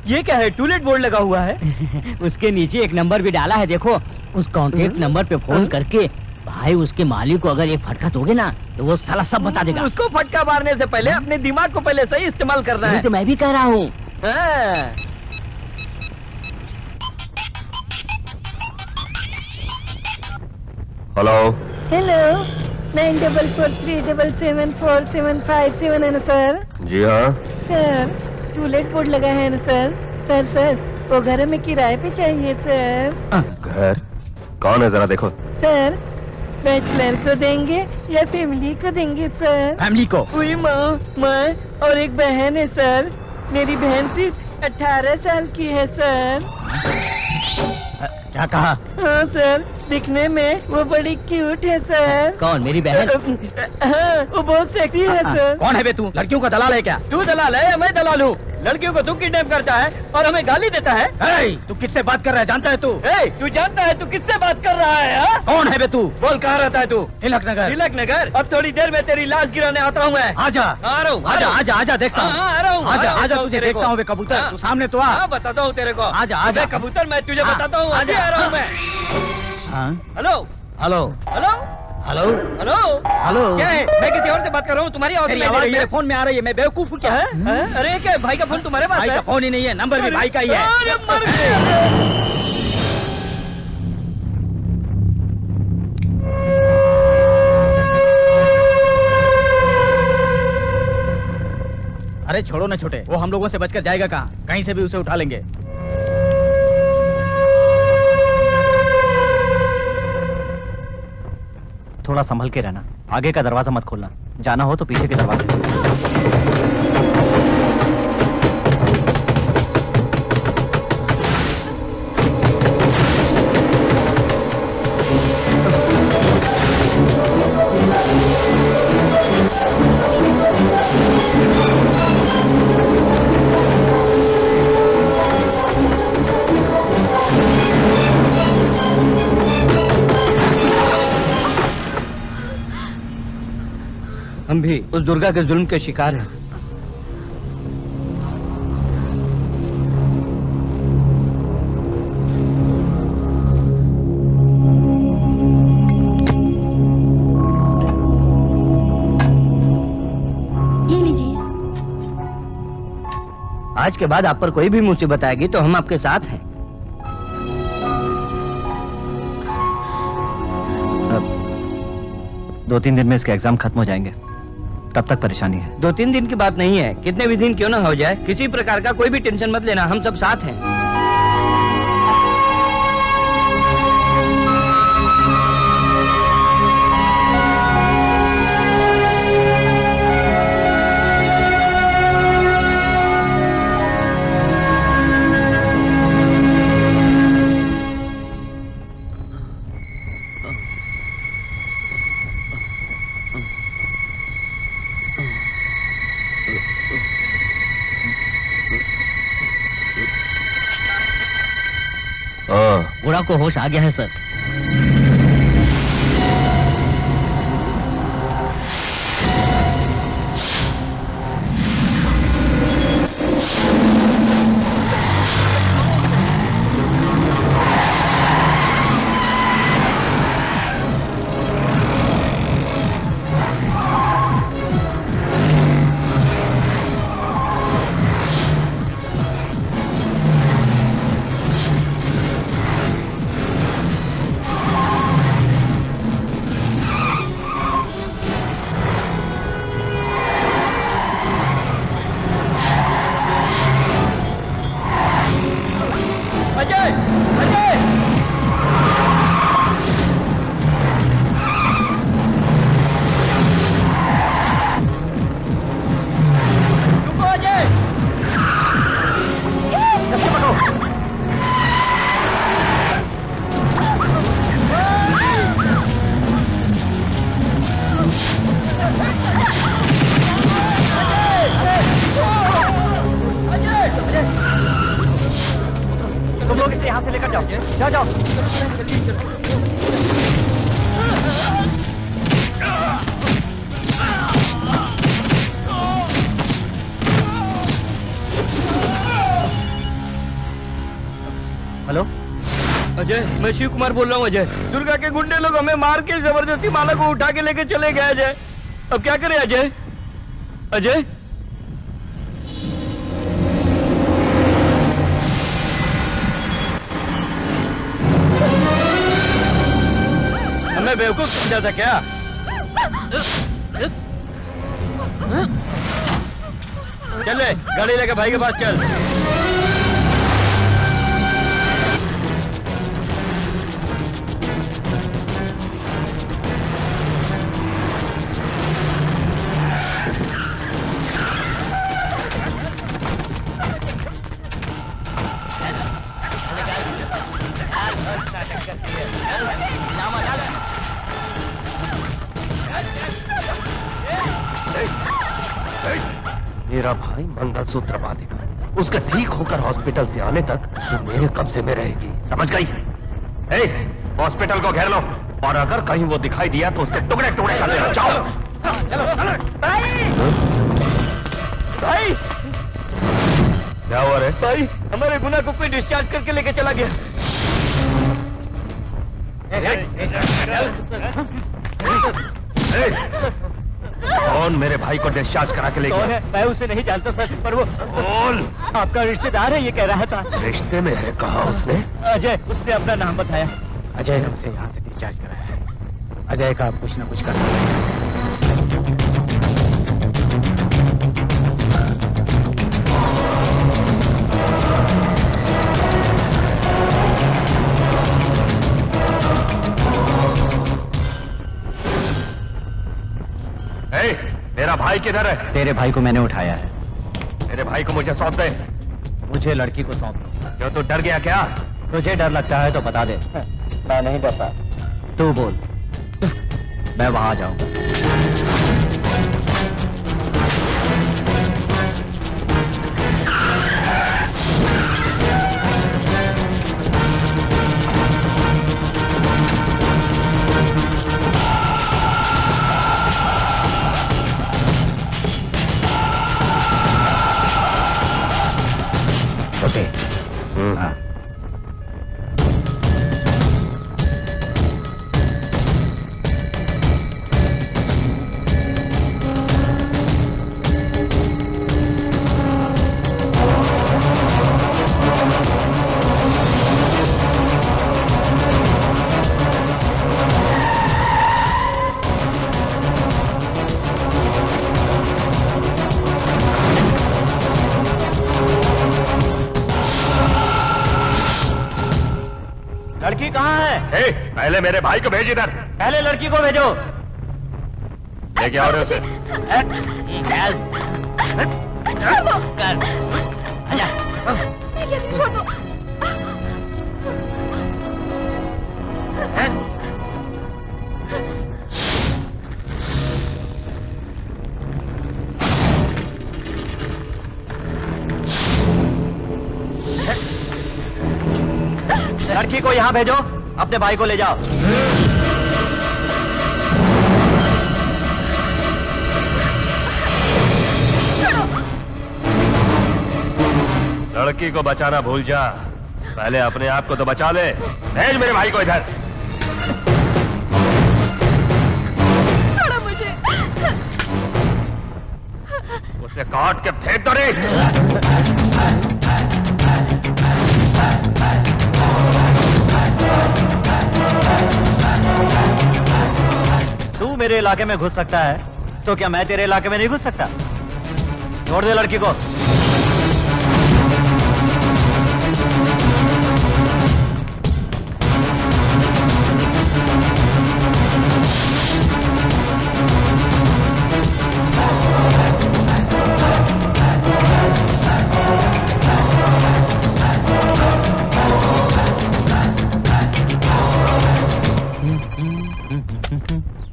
ये क्या है? टूलेट बोर्ड लगा हुआ है। उसके नीचे एक नंबर भी डाला है, देखो। उस कॉन्टेक्ट नंबर पे फोन करके भाई उसके मालिक को अगर एक फटका दोगे ना तो वो साला सब बता देगा। उसको फटका मारने से पहले अपने दिमाग को पहले सही इस्तेमाल करना है। तो मैं भी कह रहा हूँ। हेलो। हेलो 9443774757 है ना सर? जी हाँ। सर टूलेट बोर्ड लगा है ना सर? सर वो घर में किराए पे चाहिए सर। घर कौन है जरा देखो। सर बैचलर को देंगे या फैमिली को देंगे सर? फैमिली को। पूरी माँ मैं और एक बहन है सर। मेरी बहन सिर्फ 18 साल की है सर। क्या कहा? हाँ सर, दिखने में वो बड़ी क्यूट है सर। कौन? मेरी बहन? हाँ वो बहुत सेक्सी है सर। कौन है बे तू? लड़कियों का दलाल है क्या? तू दलाल है या मैं दलाल हूँ? लड़कियों को तू किडनैप करता है और हमें गाली देता है। तू किससे बात कर रहा है जानता है तू? तू जानता है तू किससे बात कर रहा है? हा? कौन है बे तू? बोल कहाँ रहता है तू? तिलक नगर। तिलक नगर? अब थोड़ी देर में तेरी लाश गिराने आता हूँ मैं। आजा आ रहा हूँ। आजा आजा आजा देखता हूँ। आ रहा हूँ। आजा आजा तुझे देखता हूँ बे कबूतर। तू सामने तो आ। हाँ बताता हूँ तेरे को। आजा आजा। कबूतर मैं तुझे बताता हूँ। अभी आ रहा हूँ मैं। Hello hello hello hello hello hello. क्या है? मैं किसी और से बात कर रहा हूँ, तुम्हारी आवाज तेरी नहीं आ आवाज रही मेरे है। फोन में आ रही है। मैं बेवकूफ हूँ क्या? अरे क्या भाई का फोन तुम्हारे पास भाई है? का फोन ही नहीं है, नंबर भी भाई का ही है। अरे मर गया। अरे छोड़ो ना छोटे, वो हम लोगों से बचकर जाएगा कहाँ? कहीं से भी उसे उठा लेंगे। थोड़ा संभल के रहना, आगे का दरवाजा मत खोलना, जाना हो तो पीछे के दरवाजे से। हम भी उस दुर्गा के जुल्म के शिकार हैं। ये लीजिए। आज के बाद आप पर कोई भी मुसीबत आएगी तो हम आपके साथ हैं। 2-3 दिन में इसके एग्जाम खत्म हो जाएंगे, तब तक परेशानी है। 2-3 दिन की बात नहीं है, कितने भी दिन क्यों ना हो जाए, किसी प्रकार का कोई भी टेंशन मत लेना, हम सब साथ हैं। बुरा को होश आ गया है सर। तुम लोग इसे यहाँ से लेकर जाओ, जाओ जाओ। हेलो अजय, मैं शिव कुमार बोल रहा हूँ। अजय, दुर्गा के गुंडे लोग हमें मार के जबरदस्ती माला को उठा के लेके चले गए। अजय, अब क्या करें? अजय, अजय, हमें बेवकूफ समझा था क्या? चले, गाड़ी लेके भाई के पास चल। मेरा भाई मंगलसूत्र बांधेगा, उसके ठीक होकर हॉस्पिटल से आने तक तो मेरे कब्जे में रहेगी, समझ गई? हॉस्पिटल को घेर लो और अगर कहीं वो दिखाई दिया तो उसके टुकड़े टुकड़े कर देना। जाओ। भाई, क्या हुआ रे? भाई, हमारे गुना को कोई डिस्चार्ज करके लेके चला गया। कौन मेरे भाई को डिस्चार्ज करा के ले कौन गया? है? मैं उसे नहीं जानता सर, पर वो बोल। आपका रिश्तेदार है, ये कह रहा था। रिश्ते में है, कहा उसने? अजय, उसने अपना नाम बताया। अजय ने उसे यहाँ से डिस्चार्ज कराया है। अजय का कुछ न कुछ करना पड़ेगा। मेरा भाई किधर है? तेरे भाई को मैंने उठाया है। मेरे भाई को मुझे सौंप दे। मुझे लड़की को सौंप दो। क्यों, तू डर गया क्या? तुझे डर लगता है तो बता दे। मैं नहीं डरता। तू बोल, मैं वहां जाऊंगा। छोटे। हाँ। लड़की कहाँ है? ए, पहले मेरे भाई को भेज इधर। पहले लड़की को भेजो। लेके आओ रे उसे। छोड़ दो। आजा। मैं कहती हूँ, छोड़ दो। लड़की को यहाँ भेजो, अपने भाई को ले जाओ। लड़की को बचाना भूल जा, पहले अपने आप को तो बचा ले। भेज मेरे भाई को इधर। छोड़ो मुझे। उसे काट के फेंक दो रे। तू मेरे इलाके में घुस सकता है, तो क्या मैं तेरे इलाके में नहीं घुस सकता? छोड़ दे लड़की को।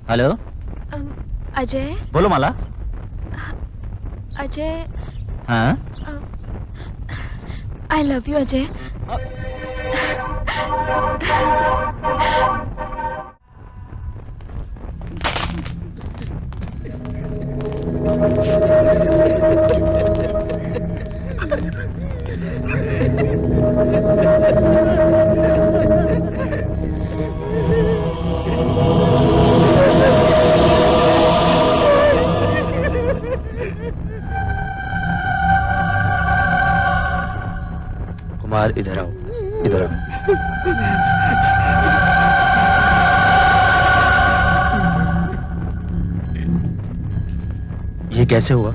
हेलो, अजय। बोलो माला। अजय, हाँ? I love you Ajay. Kumar इधर आओ, इधर आओ। ये कैसे हुआ?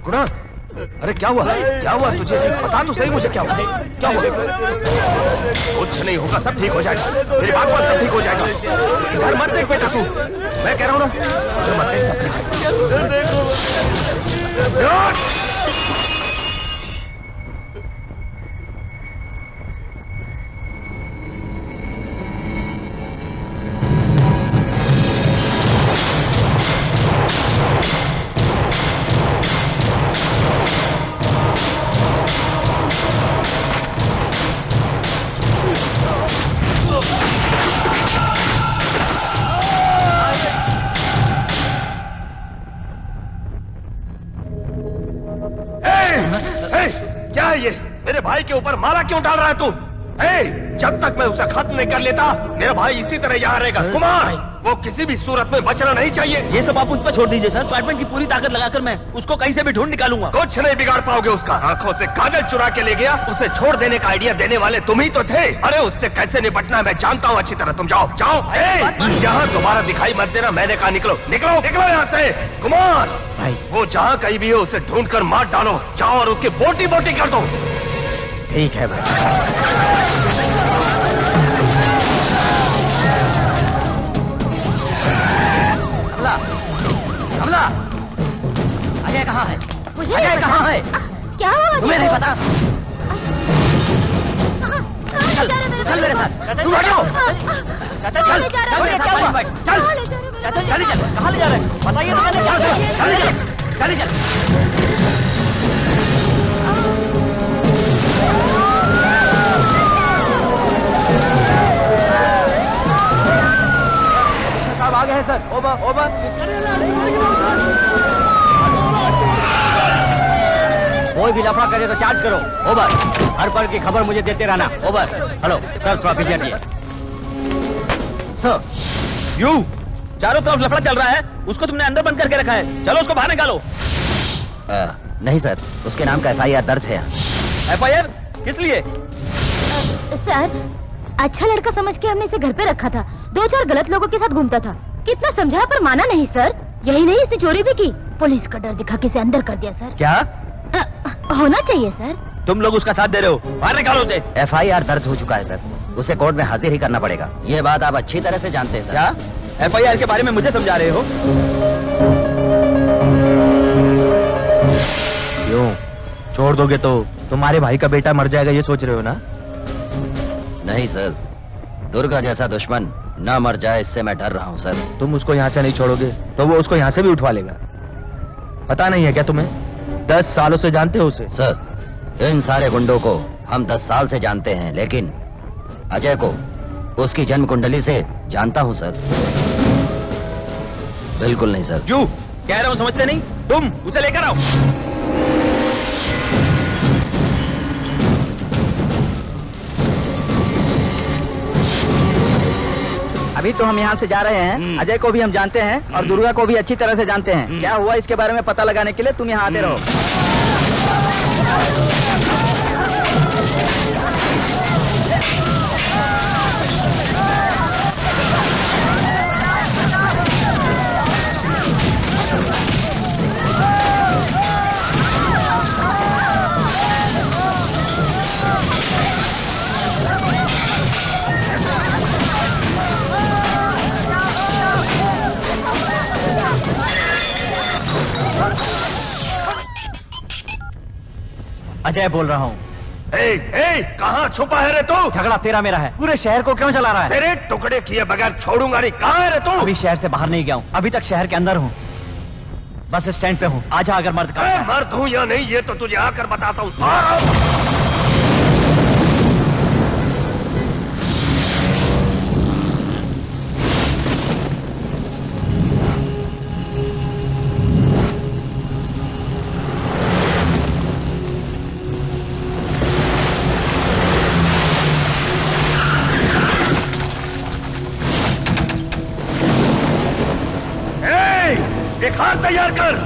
गुणा, अरे क्या हुआ? क्या हुआ तुझे? बता तो सही मुझे, क्या हुआ? क्या हुआ? कुछ नहीं होगा, सब ठीक हो जाएगा। मेरी बात मान, सब ठीक हो जाएगा। इधर मत देख बेटा तू, मैं कह रहा हूँ ना, इधर मत देख, सब ठीक है। क्या है ये? मेरे भाई के ऊपर माला क्यों डाल रहा है तू? जब तक मैं उसे खत्म नहीं कर लेता, मेरा भाई इसी तरह यहाँ रहेगा। कुमार, वो किसी भी सूरत में बचना नहीं चाहिए। ये सब आप उस पर छोड़ दीजिए सर। डिपार्टमेंट की पूरी ताकत लगाकर मैं उसको कहीं से भी ढूंढ निकालूंगा। कुछ नहीं बिगाड़ पाओगे उसका। आंखों से काजल चुरा के ले गया, उसे छोड़ देने का आइडिया देने वाले तुम ही तो थे। अरे उससे कैसे निपटना है मैं जानता हूँ अच्छी तरह। तुम जाओ जाओ, यहाँ दोबारा दिखाई मत देना। मैंने कहा निकलो निकलो निकलो यहाँ से। कुमार भाई, वो जहाँ कहीं भी हो उसे ढूंढ कर मार डालो। जाओ और उसकी बोटी बोटी कर दो। ठीक है भाई। कमला, अजय कहाँ है? मुझे अजय कहाँ है? क्या हुआ? तुम्हें नहीं पता? चल, चल मेरे साथ। तुम हटो। चाचा चल, चल, क्या हुआ? चल, चाचा चल, कहाँ ले जा रहे हैं? बताइए तो मैंने क्या किया? चल, चल। है सर। Over over. कोई भी लफड़ा करे तो चार्ज करो। ओवर। हर पल की खबर मुझे देते रहना। ओवर। हेलो सर, थोड़ा पीछे हटिए। सर यू चारों तरफ लफड़ा चल रहा है, उसको तुमने अंदर बंद करके रखा है, चलो उसको बाहर निकालो। नहीं सर, उसके नाम का FIR दर्ज है। FIR किस लिए? सर, अच्छा लड़का समझ के हमने इसे घर पे रखा था। 2-4 गलत लोगों के साथ घूमता था। कितना समझाया पर माना नहीं सर। यही नहीं, इसने चोरी भी की। पुलिस का डर दिखा के इसे अंदर कर दिया सर। क्या होना चाहिए सर। तुम लोग उसका साथ दे रहे हो? बाहर निकालो उसे। FIR दर्ज हो चुका है सर, उसे कोर्ट में हाजिर ही करना पड़ेगा। ये बात आप अच्छी तरह से जानते हैं सर। क्या FIR के बारे में मुझे समझा रहे हो? क्यों छोड़ दोगे तो तुम्हारे भाई का बेटा मर जाएगा, ये सोच रहे हो ना? नहीं सर, दुर्गा जैसा दुश्मन ना मर जाए, इससे मैं डर रहा हूँ सर। तुम उसको यहाँ से नहीं छोड़ोगे तो वो उसको यहाँ से भी उठवा लेगा। पता नहीं है क्या तुम्हें? 10 सालों से जानते हो उसे? सर, इन सारे गुंडों को हम 10 साल से जानते हैं, लेकिन अजय को उसकी जन्म कुंडली से जानता हूँ सर। बिल्कुल नहीं सर। क्यों कह रहा हूँ, समझते नहीं? तुम उसे लेकर आओ। अभी तो हम यहाँ से जा रहे हैं। अजय को भी हम जानते हैं और दुर्गा को भी अच्छी तरह से जानते हैं। क्या हुआ इसके बारे में पता लगाने के लिए तुम यहाँ आते रहो। अजय बोल रहा हूँ। कहाँ छुपा है रे तू? झगड़ा तेरा मेरा है, पूरे शहर को क्यों चला रहा है? तेरे टुकड़े किए बगैर छोड़ूंगा नहीं। कहाँ है रे तू? अभी शहर से बाहर नहीं गया हूँ, अभी तक शहर के अंदर हूँ। बस स्टैंड पे हूँ, आजा अगर मर्द का। मर्द हूँ या नहीं ये तो तुझे आकर बताता हूँ। एक हाथ तैयार कर।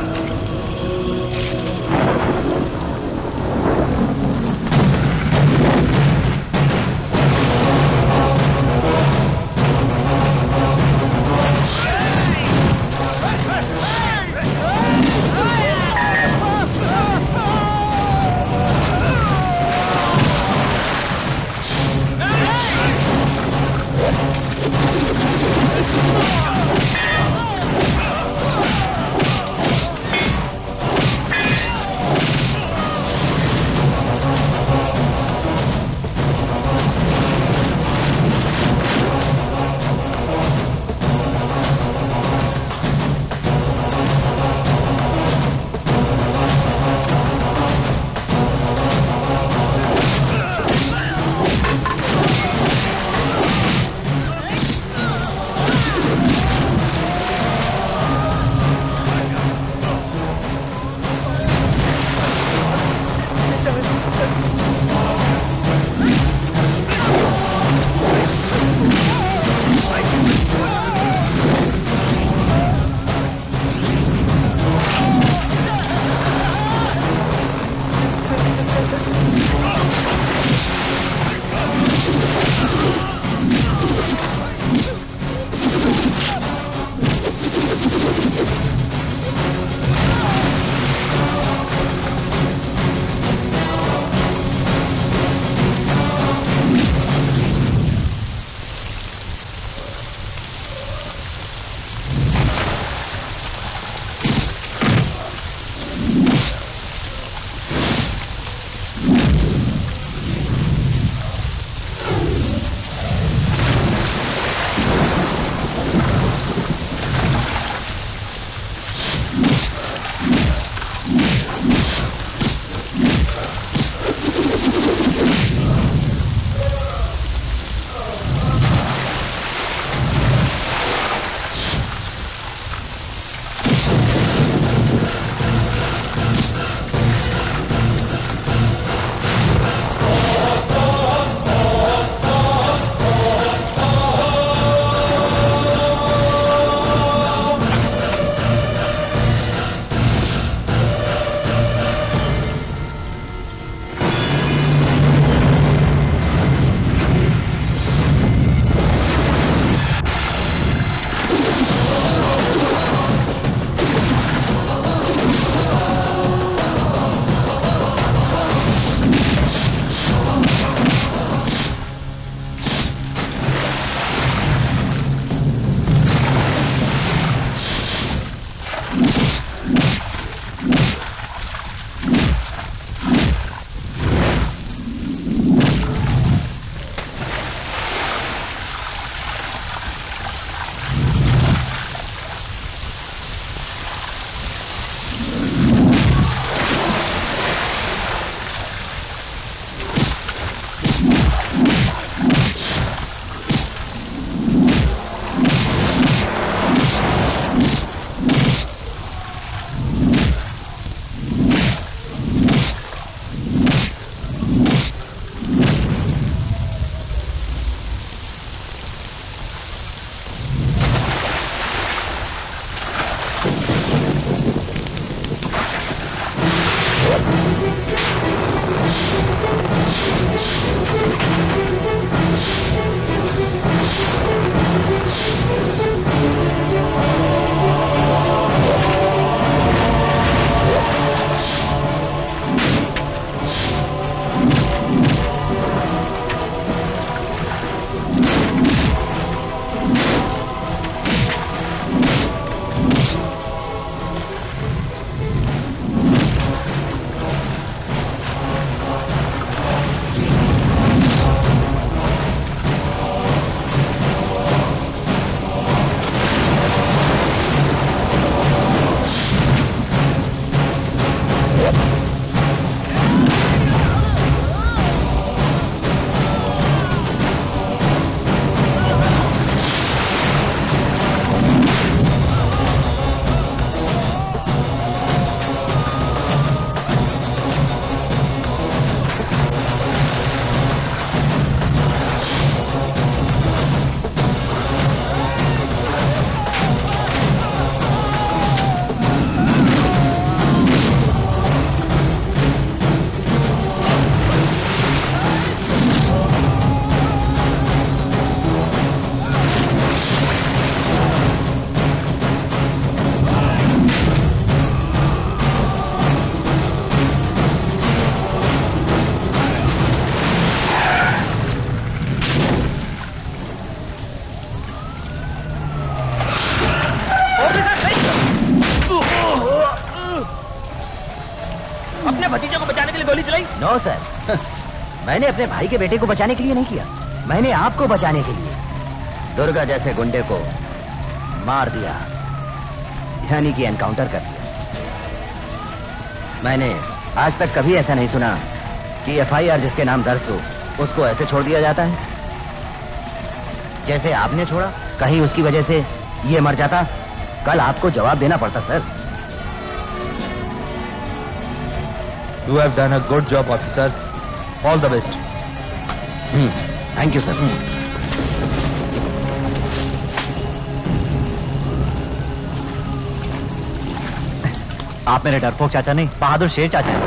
अपने भतीजे को बचाने के लिए गोली चलाई? नो सर, मैंने अपने भाई के बेटे को बचाने के लिए नहीं किया, मैंने आपको बचाने के लिए दुर्गा जैसे गुंडे को मार दिया, यानी कि एनकाउंटर कर दिया। मैंने आज तक कभी ऐसा नहीं सुना कि एफआईआर जिसके नाम दर्ज हो उसको ऐसे छोड़ दिया जाता है जैसे आपने छोड़ा। कहीं उसकी वजह से ये मर जाता, कल आपको जवाब देना पड़ता sir. You have done a good job, officer. All the best. Thank you sir. आप मेरे डरपोक चाचा नहीं, बहादुर शेर चाचा हैं।